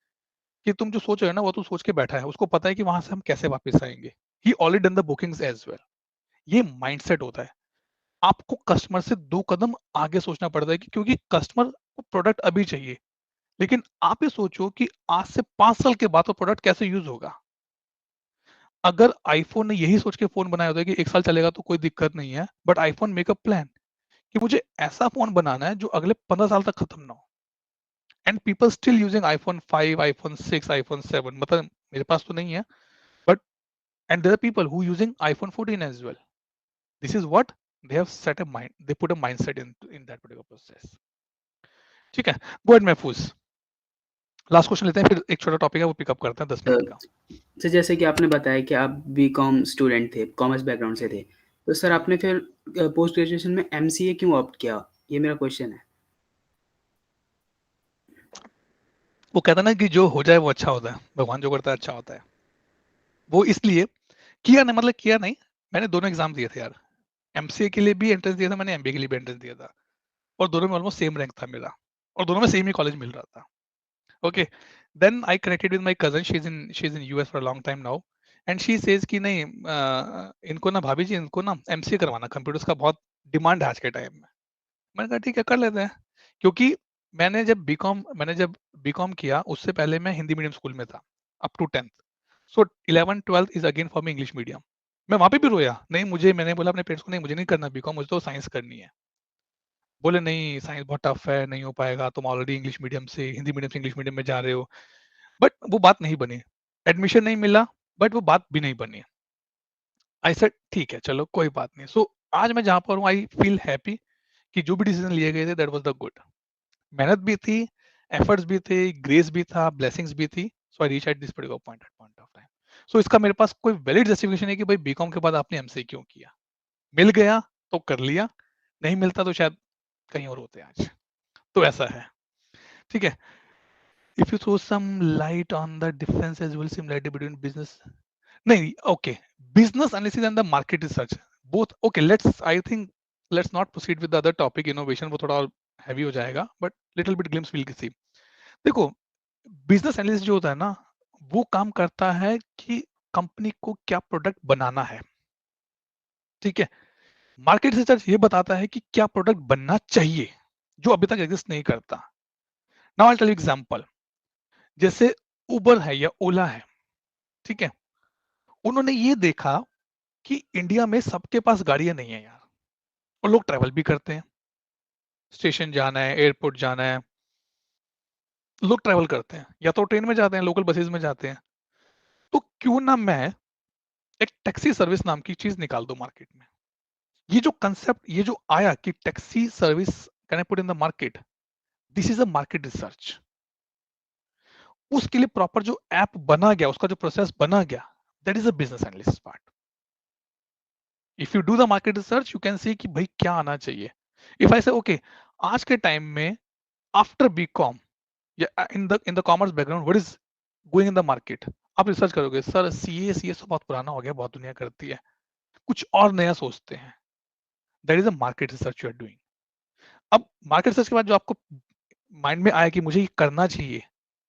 कि तुम जो सोच रहे हो ना वो तो सोच के बैठा है, उसको पता है कि वहां से हम कैसे वापस आएंगे, he already done the bookings as well. ये माइंडसेट होता है, आपको कस्टमर से 2 कदम आगे सोचना पड़ता है, क्योंकि कस्टमर को प्रोडक्ट अभी चाहिए, लेकिन आप ये सोचो कि आज से 5 साल के बाद वो प्रोडक्ट कैसे यूज होगा। अगर आईफोन ने यही सोच के फोन बनाया होता है कि 1 साल चलेगा तो कोई दिक्कत नहीं है, but iPhone make a plan कि मुझे ऐसा फोन बनाना है जो अगले 15 साल तक खत्म ना हो, and people still using iPhone 5, iPhone 6, iPhone 7, मतलब मेरे पास तो नहीं है, but and there are people who using iPhone 14 as well. This is what they have set a mind, they put a mindset in that particular process. ठीक है, go ahead Mahfooz, last question लेते हैं, फिर एक छोटा टॉपिक है वो पिकअप करते हैं 10 मिनट का। सर जैसे कि आपने बताया कि आप बीकॉम स्टूडेंट थे, कॉमर्स बैकग्राउंड से थे, तो सर आपने फिर पोस्ट ग्रेजुएशन में एमसीए क्यों ऑप्ट किया? ये मेरा क्वेश्चन है। वो कहता है ना कि जो हो जाए वो अच्छा होता है, भगवान जो करता है अच्छा होता है। वो इसलिए किया नहीं, मतलब किया नहीं, मैंने दोनों एग्जाम दिए थे यार, एमसीए के लिए भी एंट्रेंस दिया था मैंने, एमबीए के लिए भी एंट्रेंस दिया था, और दोनों में ऑलमोस्ट सेम रैंक था मेरा, और दोनों में सेम ही कॉलेज मिल रहा था। Okay, then I connected with my cousin, she is in US for a long time now, and she says कि नहीं इनको ना भाभी जी इनको ना एमसीए करवाना, कंप्यूटर्स का बहुत डिमांड है आज के टाइम में। मैंने कहा ठीक है कर लेते हैं, क्योंकि मैंने जब बीकॉम किया उससे पहले मैं हिंदी मीडियम स्कूल में था up to 10th, so 11th-12th is again for me English medium. मैं वहां पे भी रोया, नहीं मुझे, मैंने बोला अपने पेरेंट्स को नहीं मुझे नहीं करना बीकॉम, मुझे तो साइंस करनी है। बोले नहीं साइंस बहुत टफ है, नहीं हो पाएगा, तुम ऑलरेडी इंग्लिश मीडियम से हिंदी मीडियम से इंग्लिश मीडियम में जा रहे हो। बट वो बात नहीं बनी, एडमिशन नहीं मिला, बट वो बात भी नहीं बनी। आई सेड ठीक है, चलो कोई बात नहीं। सो आज मैं जहाँ पर हूँ, आई फील हैप्पी कि जो भी डिसीजन लिए गए थे दैट वाज द गुड। मेहनत भी थी, एफर्ट्स भी थे, ग्रेस भी था, ब्लेसिंग्स भी थी। So I reach at this particular point of time. सो इसका मेरे पास कोई वैलिड जस्टिफिकेशन है कि भाई बीकॉम के बाद आपने एमसीए क्यों किया। मिल गया तो कर लिया, नहीं मिलता तो शायद कहीं और होते आज। तो ऐसा है, ठीक है। If you throw some light on the differences will similarity between business, नहीं, okay, business analysis and the market research both, okay, let's, I think let's not proceed with the other topic innovation, वो थोड़ा और हैवी हो जाएगा, but little bit glimpse will see. देखो, बिजनेस एनालिस्ट जो होता है ना, वो काम करता है कि कंपनी को क्या प्रोडक्ट बनाना है, ठीक है। मार्केट रिसर्च ये बताता है कि क्या प्रोडक्ट बनना चाहिए जो अभी तक एग्जिस्ट नहीं करता। Now I tell you example, जैसे उबर है या ओला है, ठीक है। उन्होंने ये देखा कि इंडिया में सबके पास गाड़ियां नहीं है यार, और लोग ट्रैवल भी करते हैं, स्टेशन जाना है, एयरपोर्ट जाना है, लोग ट्रैवल करते हैं, या तो ट्रेन में जाते हैं, लोकल बसेस में जाते हैं। तो क्यों ना मैं एक टैक्सी सर्विस नाम की चीज निकाल दूं मार्केट में। ये जो कंसेप्ट, ये जो आया कि taxi service can I put in the market, this is a market research. उसके लिए प्रॉपर जो ऐप बना गया, उसका जो प्रोसेस बना गया, that is a business analyst part. If you do the market research you can see कि भाई क्या आना चाहिए। इफ आई से ओके, आज के टाइम में आफ्टर बीकॉम या in the commerce background what is going in the market, आप रिसर्च करोगे, सर सीए तो बहुत पुराना हो गया, बहुत दुनिया करती है, कुछ और नया सोचते हैं। That is a market research you are doing. अब मार्केट रिसर्च के बाद जो आपको माइंड में आया कि मुझे ये करना चाहिए,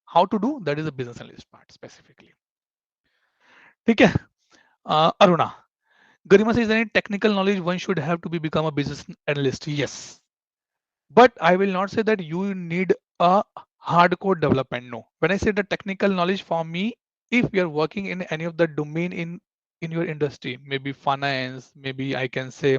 how to do, that is a business analyst part specifically, ठीक है। Aruna, Garima says any technical knowledge one should have to become a business analyst. Yes, but I will not say that you need a hardcore development. No, when I say the technical knowledge, for me, if you are working in any of the domain in your industry, maybe finance, maybe I can say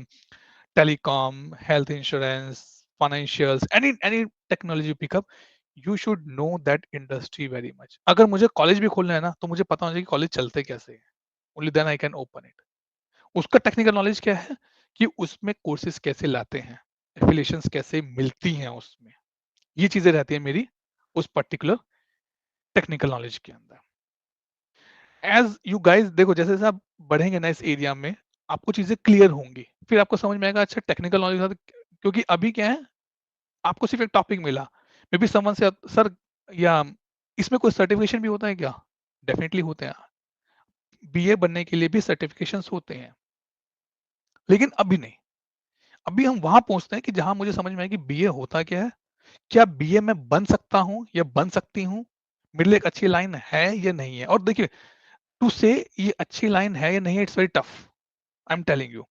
telecom, health insurance, financials, any technology you pick up, you should know that industry very much. अगर मुझे कॉलेज भी खोलना है ना, तो मुझे पता होना चाहिए कि कॉलेज चलते कैसे हैं, only then I can open it. उसका टेक्निकल नॉलेज क्या है कि उसमें कोर्सेज कैसे लाते हैं, एफिलिएशंस कैसे मिलती हैं उसमें, ये चीजें रहती है मेरी उस पर्टिकुलर टेक्निकल नॉलेज के अंदर। एज यू गाइज देखो, जैसे जैसे आप बढ़ेंगे ना इस एरिया में, आपको चीजें क्लियर होंगी, फिर आपको समझ में आएगा अच्छा टेक्निकल नॉलेज, क्योंकि अभी क्या है, आपको सिर्फ एक टॉपिक मिला, मे बी समवन से सर या इसमें कोई सर्टिफिकेशन भी होता है क्या, डेफिनेटली होते हैं, बीए बनने के लिए भी सर्टिफिकेशंस होते हैं, लेकिन अभी नहीं। अभी हम वहां पहुंचते हैं कि जहां मुझे समझ में आए कि बीए होता क्या है, क्या बीए में बन सकता हूं या बन सकती हूं, मेरे लिए एक अच्छी लाइन है या नहीं है। और देखिए, टू से ये अच्छी लाइन है या नहीं है, it's very tough, I am telling you,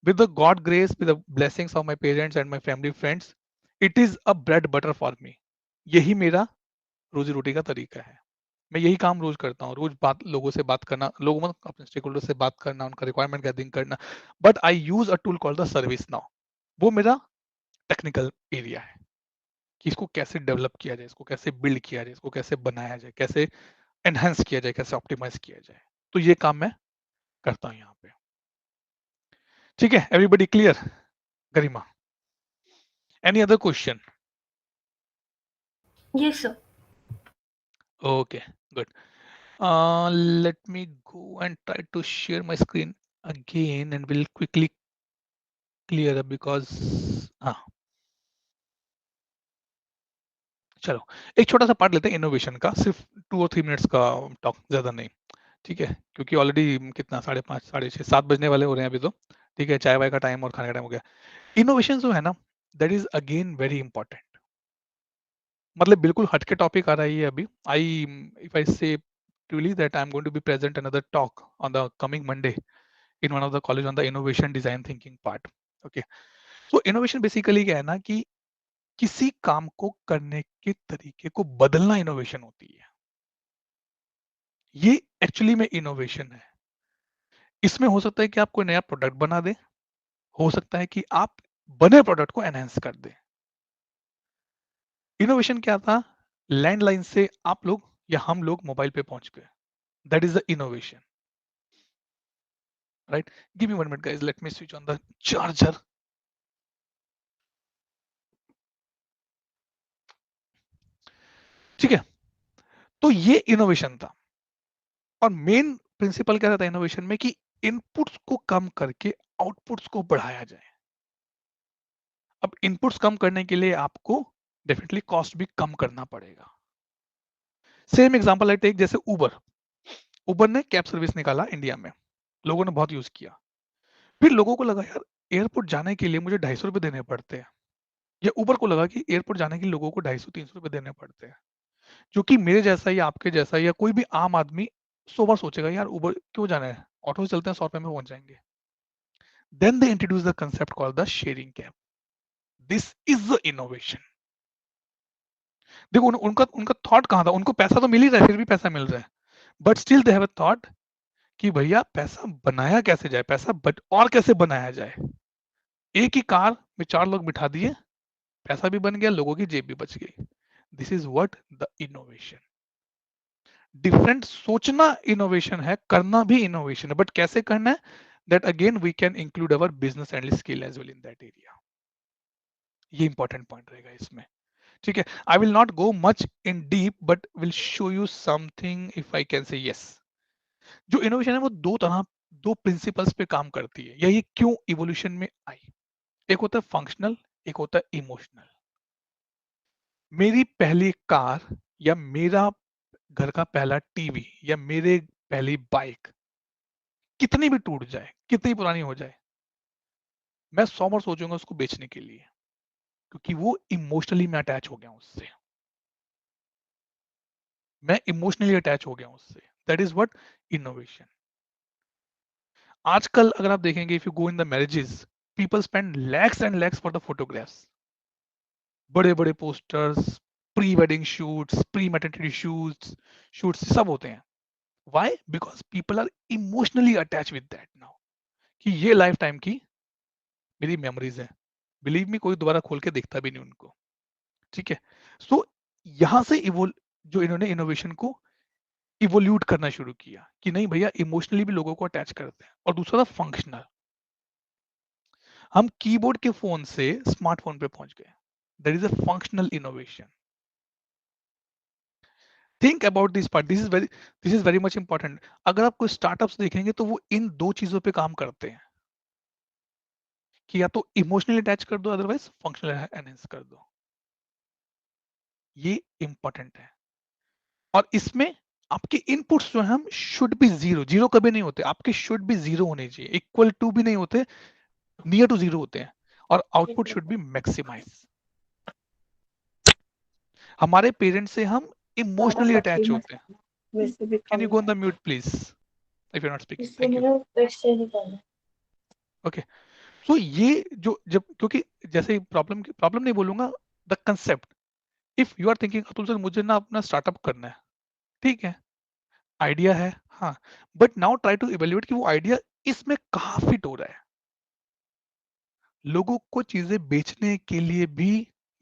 with the God grace, with the blessings of my parents and my family friends, it is a bread butter for me. यही मेरा रोजी रोटी का तरीका है, मैं यही काम रोज करता हूँ, रोज लोगों से बात करना, लोगों में अपने स्टेक होल्डर से बात करना, उनका रिक्वायरमेंट गैदरिंग करना, but I use a tool called the service now. वो मेरा टेक्निकल एरिया है कि इसको कैसे डेवलप किया जाए, इसको कैसे बिल्ड किया जाए, इसको कैसे बनाया जाए, कैसे एनहांस किया जाए, कैसे ऑप्टिमाइज किया जाए। तो ये काम मैं करता हूँ यहाँ पे, ठीक है। Everybody clear? Garima, any other question? Yes, sir. Okay, good. Let me go and try to share my screen again and we'll quickly clear up because हाँ, चलो एक छोटा सा पार्ट लेते हैं इनोवेशन का, सिर्फ 2 और 3 मिनट्स का टॉक, ज्यादा नहीं, ठीक है, क्योंकि ऑलरेडी कितना 5:30 6:30 7 बजने वाले हो रहे हैं अभी तो, ठीक है, चाय वाय का टाइम और खाने का टाइम हो गया। इनोवेशन जो है ना, that is again very important, मतलब बिल्कुल हटके टॉपिक आ रहा है ये अभी। आई इफ आई से truly that I'm going to be present another talk on the coming Monday in one of the college on the innovation design thinking part. Okay, so innovation basically क्या है ना कि किसी काम को करने के तरीके को बदलना इनोवेशन होती है, ये एक्चुअली में इनोवेशन है। इसमें हो सकता है कि आप कोई नया प्रोडक्ट बना दें, हो सकता है कि आप बने प्रोडक्ट को एनहांस कर दें। इनोवेशन क्या था, लैंडलाइन से आप लोग या हम लोग मोबाइल पे पहुंच गए, that is the innovation. right? Give me 1 minute, guys. Let me switch on the charger. ठीक है, तो ये इनोवेशन था। और मेन प्रिंसिपल क्या था इनोवेशन में कि इनपुट्स को कम करके आउटपुट्स को बढ़ाया जाए। अब इनपुट्स कम करने के लिए आपको डेफिनेटली कॉस्ट भी कम करना पड़ेगा। सेम एग्जांपल आई टेक, जैसे उबर ने कैब सर्विस निकाला इंडिया में, लोगों ने बहुत यूज किया। फिर लोगों को लगा यार एयरपोर्ट जाने के लिए मुझे 250 रुपए देने पड़ते हैं, या उबर को लगा कि एयरपोर्ट जाने के लिए लोगों को 250-300 रुपए देने पड़ते हैं, जो कि मेरे जैसा या आपके जैसा या कोई भी आम आदमी 100 बार सोचेगा यार उबर क्यों जाना है, ऑटो से चलते हैं 100 रुपए में पहुंच जाएंगे। Then they introduce the concept called the sharing cab. This is the innovation. देखो उनका उनका थॉट कहां था, उनको पैसा तो मिल ही रहा है, फिर भी पैसा मिल रहा है, but still they have a thought कि भैया पैसा बनाया कैसे जाए, पैसा और कैसे बनाया जाए। एक ही कार में 4 लोग बिठा दिए, पैसा भी बन गया, लोगों की जेब भी बच गई। This is what the innovation. Different सोचना इनोवेशन है, करना भी इनोवेशन है, बट कैसे करना है, that again we can include our business analyst skill as well in that area. ये इंपॉर्टेंट पॉइंट रहेगा इसमें, ठीक है। I will not go much in deep but will show you something if I can say yes. जो इनोवेशन है वो दो प्रिंसिपल्स पे काम करती है, या ये क्यों इवोल्यूशन में आई। एक होता है फंक्शनल, एक होता है इमोशनल। मेरी पहली कार या मेरा घर का पहला टीवी या मेरे पहली बाइक कितनी भी टूट जाए, कितनी पुरानी हो जाए, मैं 100 बार सोचूंगा उसको बेचने के लिए, क्योंकि वो इमोशनली मैं अटैच हो गया हूं उससे, मैं इमोशनली अटैच हो गया हूं उससे। That is what innovation. आजकल अगर आप देखेंगे, if you go in the marriages, people spend lakhs and lakhs for the photographs, बड़े बड़े posters, pre wedding shoots, pre maternity shoots सब होते हैं। Why? Because people are emotionally attach with that now, कि ये लाइफ टाइम की मेरी मेमोरीज है। बिलीव मी, कोई दोबारा खोल के देखता भी नहीं उनको, ठीक है। सो यहां से जो इन्होंने इनोवेशन को इवोल्यूट करना शुरू किया कि नहीं भैया इमोशनली भी लोगों को अटैच करते हैं। और दूसरा था फंक्शनल, हम कीबोर्ड के फोन से स्मार्टफोन पे पहुंच गए। That is a functional innovation. Think about this part, this is very much important. अगर आप कोई स्टार्टअप्स देखेंगे तो वो इन दो चीजों पे काम करते हैं, कि या तो इमोशनली अटैच कर दो, अदरवाइज फंक्शनल एनहेंस कर दो। ये इंपॉर्टेंट है। और इसमें आपके इनपुट्स जो है हम शुड बी जीरो कभी नहीं होते, आपके शुड बी जीरो होने चाहिए, इक्वल टू भी नहीं होते, नियर टू जीरो होते हैं। और आउटपुट शुड बी मैक्सिमाइज। हमारे पेरेंट्स से हम इमोशनली अटैच होते हैं। Can you go on the mute please if you not speaking, thank you. Okay, so ये जो जब, क्योंकि जैसे प्रॉब्लम नहीं बोलूंगा, the concept, if you are thinking Atul sir मुझे ना अपना स्टार्टअप करना है, ठीक है, आइडिया है, हाँ, but now try to evaluate कि वो आइडिया इसमें कहाँ फिट हो रहा है। लोगों को चीजें बेचने के लिए भी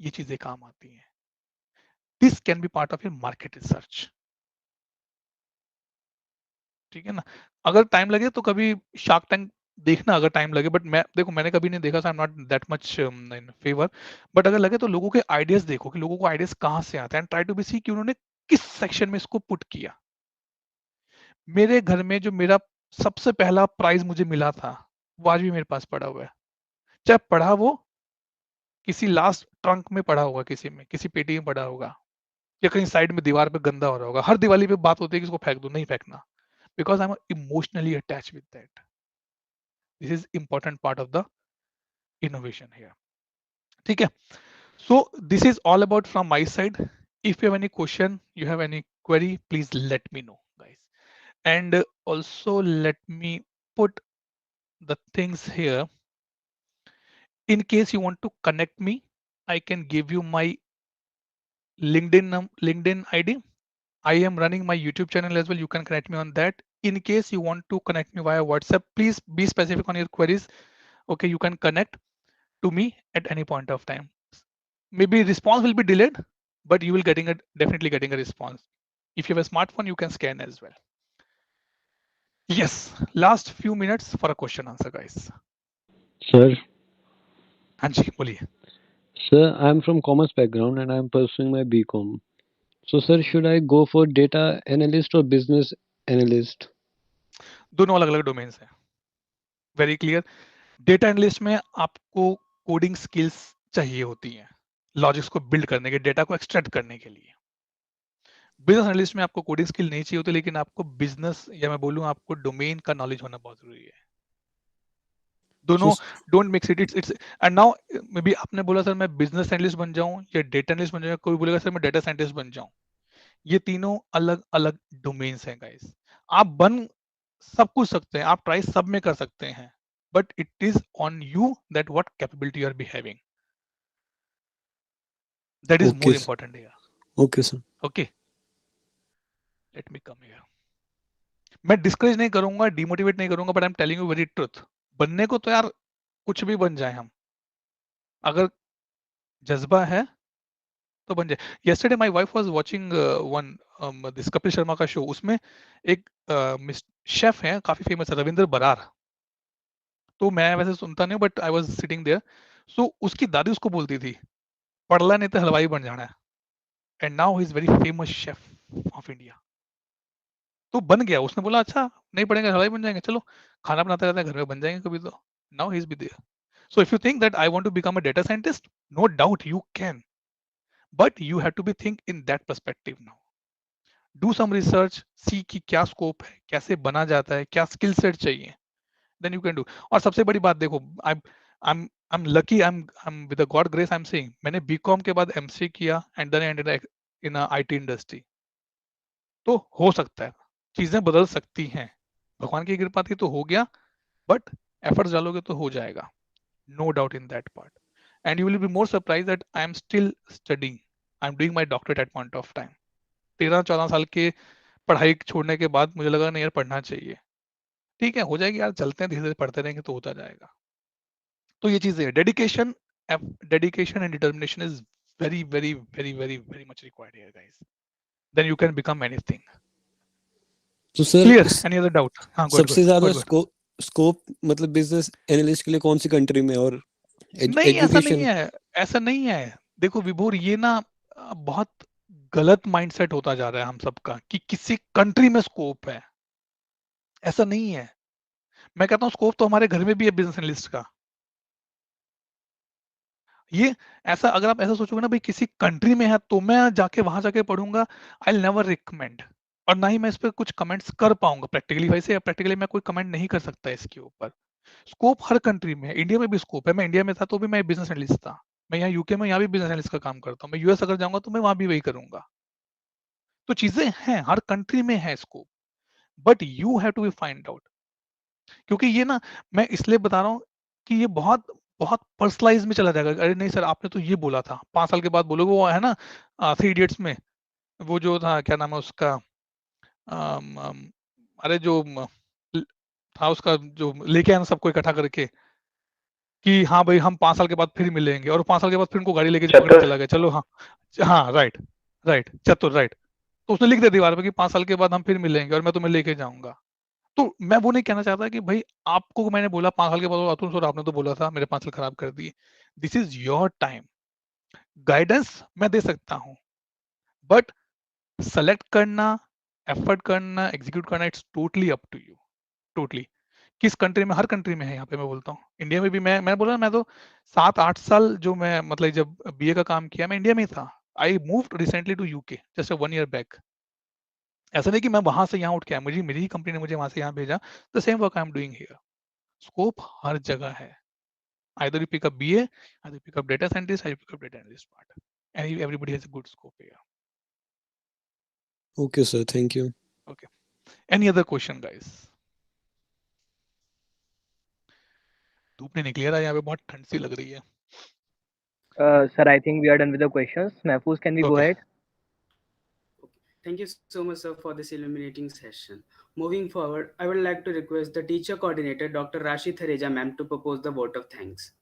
ये चीजें काम आती हैं। This can be part of your market research, ठीक है ना। अगर टाइम लगे तो कभी शार्क टैंक देखना, अगर टाइम लगे, बट मैंने कभी नहीं देखा, I am not that much in favour. But अगर लगे तो लोगों के आइडियाज देखो कि लोगों को आइडियाज कहाँ से आते हैं, and try to be see कि उन्होंने किस सेक्शन में इसको पुट किया। मेरे घर में जो मेरा सबसे पहला प्राइज मुझे मिला था, वो आज भी मेरे पास पड़ा हुआ है। चाहे पढ़ा वो किसी लास्ट ट्रंक में पड़ा होगा, किसी में, किसी पेटी में पड़ा होगा, या कहीं साइड में दीवार पे गंदा हो रहा होगा। हर दिवाली पे बात होती है कि इसको फेंक दो, नहीं फेंकना, because I am emotionally attach with that. This is important part of the innovation here, ठीक है। सो this is all about from my side. If you have any question, you have any query, please let me know, guys. And also let me put the things here. In case you want to connect me, I can give you my LinkedIn ID. I am running my YouTube channel as well. You can connect me on that. In case you want to connect me via WhatsApp, please be specific on your queries. Okay, you can connect to me at any point of time. Maybe response will be delayed, but you will definitely getting a response. If you have a smartphone, you can scan as well. Yes, last few minutes for a question answer, guys. Sir, हाँ जी, बोलिए. sir, I'm from commerce background and I'm pursuing my BCom. So, sir, should I go for data analyst or business analyst? दोनों अलग अलग डोमेन्स हैं. Very clear. डेटा एनालिस्ट में आपको कोडिंग स्किल्स चाहिए होती हैं, लॉजिक्स को बिल्ड करने के, डेटा को एक्सट्रैक्ट करने के लिए. बिजनेस एनालिस्ट में आपको कोडिंग स्किल नहीं चाहिए होती, लेकिन आपको बिजनेस, या मैं बोलूं आपको डोमेन का नॉलेज होना बहुत जरूरी है. दोनों don't mix it. It's and now may be आपने बोला सर मैं बिजनेस एनालिस्ट बन जाऊं या डेटा एनालिस्ट बन जाऊं, कोई बोलेगा सर मैं डेटा साइंटिस्ट बन जाऊं. ये तीनों अलग अलग डोमेन्स हैं गाइस. आप बन सब कुछ सकते हैं, आप ट्राई सब में कर सकते हैं, but it is on you that what capability you R be having. That is more important here. Okay, sir. Okay, late me come here. मैं डिस्करेज नहीं करूंगा, डिमोटिवेट नहीं करूंगा, but I am telling you very truth. बनने को तो यार कुछ भी बन जाए हम, अगर जज्बा है तो बन जाए. yesterday my wife was watching one this Kapil Sharma का शो. उसमें एक शेफ है, काफी फेमस है, रविंद्र बरार. तो मैं वैसे सुनता नहीं, but I was sitting there. So उसकी दादी उसको बोलती थी, पढ़ला नहीं तो हलवाई बन जाना है. And now he is very famous chef of India. तो बन गया. उसने बोला अच्छा नहीं पढ़ेंगे हलवाई बन जाएंगे, चलो खाना बनाते रहते हैं घर में, बन जाएंगे कभी तो. Now he is be there. So if you think that I want to become a data scientist, no doubt you can, but you have to be think in that perspective. Now do some research, see कि क्या स्कोप है, कैसे बना जाता है, क्या स्किल सेट चाहिए, देन यू कैन डू. और सबसे बड़ी बात देखो, I'm lucky, I'm with the God grace I'm saying, मैंने बीकॉम के बाद एमसीए किया and then ended in IT industry. तो हो सकता है, चीजें बदल सकती हैं, भगवान की कृपा थी तो हो गया, बट एफर्ट्स डालोगे तो हो जाएगा. No doubt in that part. And you will be more surprise that I am still studying. I am doing my doctorate at point of time. 13-14 साल के पढ़ाई छोड़ने के बाद मुझे लगा नहीं यार पढ़ना चाहिए. ठीक है, हो जाएगी यार, चलते हैं धीरे धीरे, पढ़ते रहेंगे तो होता जाएगा. तो ये चीजें है. Dedication and determination is very very very very very much required here guys. Then you can become anything. तो sir clear? Any other doubt? हाँ, सबसे ज्यादा स्कोप मतलब बिजनेस एनालिस्ट के लिए कौन सी कंट्री में, और नहीं, ऐसा नहीं एजुकेशन? है, ऐसा नहीं है. देखो विभोर, ये ना बहुत गलत माइंडसेट होता जा रहा है हम सबका कि किसी कंट्री में स्कोप है. ऐसा नहीं है. मैं कहता हूँ स्कोप तो हमारे घर में भी है बिजनेस एनालिस्ट का. ये ऐसा, अगर आप ऐसा सोचोगे ना भाई किसी कंट्री में है तो मैं जाके वहां जाके पढ़ूंगा, आई विल नेवर रिकमेंड. और ना ही मैं इस पर कुछ कमेंट्स कर पाऊंगा प्रैक्टिकली. वैसे प्रैक्टिकली मैं कोई कमेंट नहीं कर सकता इसके ऊपर. स्कोप हर कंट्री में है. इंडिया में भी स्कोप है. मैं इंडिया में था तो भी मैं बिजनेस एनालिस्ट था. मैं यहाँ यूके में, यहाँ भी बिजनेस एनालिस्ट का काम करता हूँ. मैं यूएस अगर जाऊंगा तो मैं वहां भी वही करूंगा. तो चीजें हैं, हर कंट्री में है scope, but you have to be find out. क्योंकि ये ना, मैं इसलिए बता रहा हूँ कि ये बहुत बहुत पर्सनलाइज में चला जाएगा. अरे नहीं सर आपने तो ये बोला था, 5 साल के बाद बोलोगे. वो है ना 3 इडियट्स में वो जो था, क्या नाम है उसका, अरे जो था उसका, जो लेके आया ना सबको इकट्ठा करके कि हाँ भाई हम 5 साल के बाद फिर मिलेंगे, और 5 साल के बाद फिर उनको गाड़ी लेके पकड़ने चला गया. चलो हाँ हाँ, राइट राइट, चतुर, राइट. तो उसने लिख दिया दीवार पे कि 5 साल के बाद हम फिर मिलेंगे और मैं तुम्हें लेके जाऊंगा. तो मैं वो नहीं कहना चाहता कि भाई आपको मैंने बोला 5 साल के बाद अतुल सर आपने तो बोला था, मेरे 5 साल खराब कर दिए. This is your time. Guidance मैं दे सकता हूँ, बट सेलेक्ट करना, एफर्ट करना, एग्जीक्यूट करना, it's totally up to you. Totally. किस कंट्री में? हर कंट्री में है. यहाँ पे मैं बोलता हूँ इंडिया में भी, मैं बोला मैं तो 7-8 साल जो मैं मतलब जब बीए का काम किया मैं इंडिया में ही था. I moved recently to UK just 1 year back. ऐसा नहीं कि मैं वहां से यहाँ उठ के आया, मुझे मेरी ही कंपनी ने मुझे वहां से यहाँ भेजा. The same work I am doing here. Scope हर जगह है. either you pick up BA, either you pick up data scientist, either you pick up data analyst part, and everybody has a good scope here. Okay sir, thank you. Okay, any other question guys? धूप नहीं निकली है यहाँ पे, बहुत ठंड सी लग रही है. Sir, I think we are done with the questions. Mahfouz, can we go ahead? Thank you so much, sir, for this illuminating session. Moving forward, I would like to request the teacher coordinator, Dr. Rashi Thareja ma'am, to propose the vote of thanks.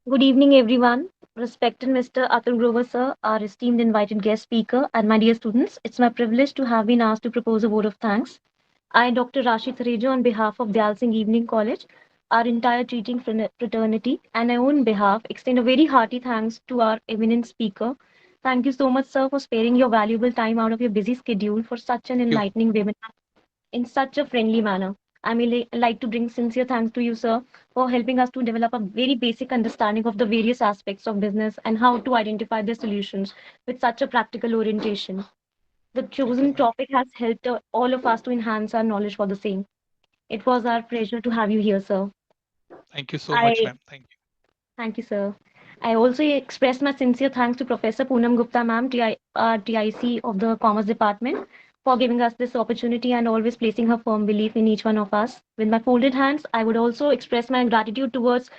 Good evening, everyone. respected Mr. Atul Grover sir, our esteemed invited guest speaker, and my dear students, it's my privilege to have been asked to propose a vote of thanks. I, Dr. Rashi Thareja, on behalf of Dyal Singh Evening College, our entire teaching fraternity, and my own behalf, extend a very hearty thanks to our eminent speaker. Thank you so much, sir, for sparing your valuable time out of your busy schedule for such an enlightening webinar in such a friendly manner. I may like to bring sincere thanks to you, sir, for helping us to develop a very basic understanding of the various aspects of business and how to identify their solutions with such a practical orientation. The chosen topic has helped all of us to enhance our knowledge for the same. It was our pleasure to have you here, sir. Thank you so much, ma'am. Thank you. Thank you, sir. I also express my sincere thanks to Professor Poonam Gupta, ma'am, TIC of the Commerce Department, for giving us this opportunity and always placing her firm belief in each one of us. With my folded hands, I would also express my gratitude towards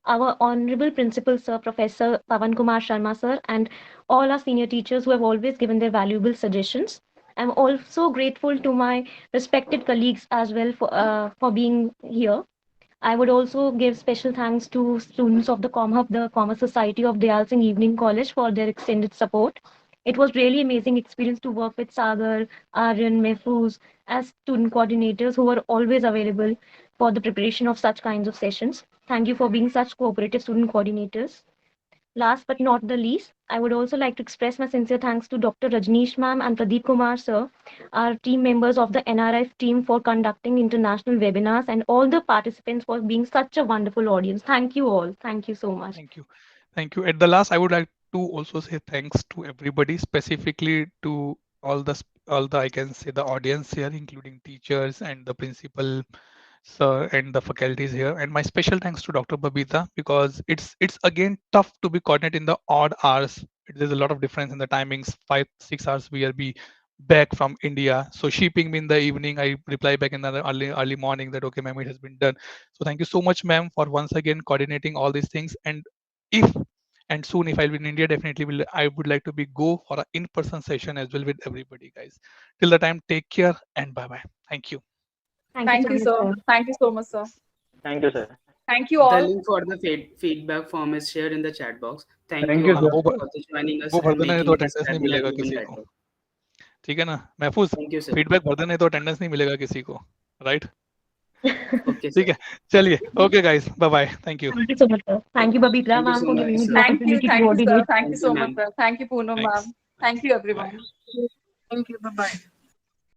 our honorable principal, sir, Professor Pavan Kumar Sharma, sir, and all our senior teachers who have always given their valuable suggestions. I'm also grateful to my respected colleagues as well for being here. I would also give special thanks to students of the ComHub, the Commerce Society of Dyal Singh Evening College, for their extended support. It was really amazing experience to work with Sagar, Aryan, Mehfooz as student coordinators who were always available for the preparation of such kinds of sessions. Thank you for being such cooperative student coordinators. Last but not the least, I would also like to express my sincere thanks to Dr. Rajneesh ma'am and Pradeep Kumar sir, our team members of the NRIF team, for conducting international webinars, and all the participants for being such a wonderful audience. Thank you all. Thank you so much. Thank you. Thank you. At the last, I would like to also say thanks to everybody, specifically to all the I can say the audience here, including teachers and the principal sir and the faculties here. And my special thanks to Dr. Babita, because it's again tough to be coordinated in the odd hours. There's a lot of difference in the timings. 5-6 hours we will be back from India. So she pinged me in the evening. I reply back in the early morning that okay, ma'am, it has been done. So thank you so much, ma'am, for once again coordinating all these things. And soon if I'll be in India, definitely I would like to go for an in-person session as well with everybody, guys. Till the time, take care and bye-bye. Thank you. Thank you, sir. Thank you so much, sir. Thank you, sir. Thank you all. The link for the feedback form is shared in the chat box. Thank Thank you you, all sir. for joining us वो and भर देना नहीं तो making this अटेंडेंस नहीं webinar मिलेगा even किसी को. better. ठीक है ना महफूज? Thank you, sir. फीडबैक भर देना नहीं तो अटेंडेंस नहीं मिलेगा किसी को, राइट? Okay, ठीक है, चलिए. Okay, guys, bye bye. Thank you. Thank you so much, sir. Thank you, Babita Thank you ma'am, so for much, giving me sir. the Thank you, opportunity to sir. coordinate. Thank you so much, ma'am. sir. Thank you, Poonam Thanks. ma'am. Thank you, everyone. Thank you. Bye bye.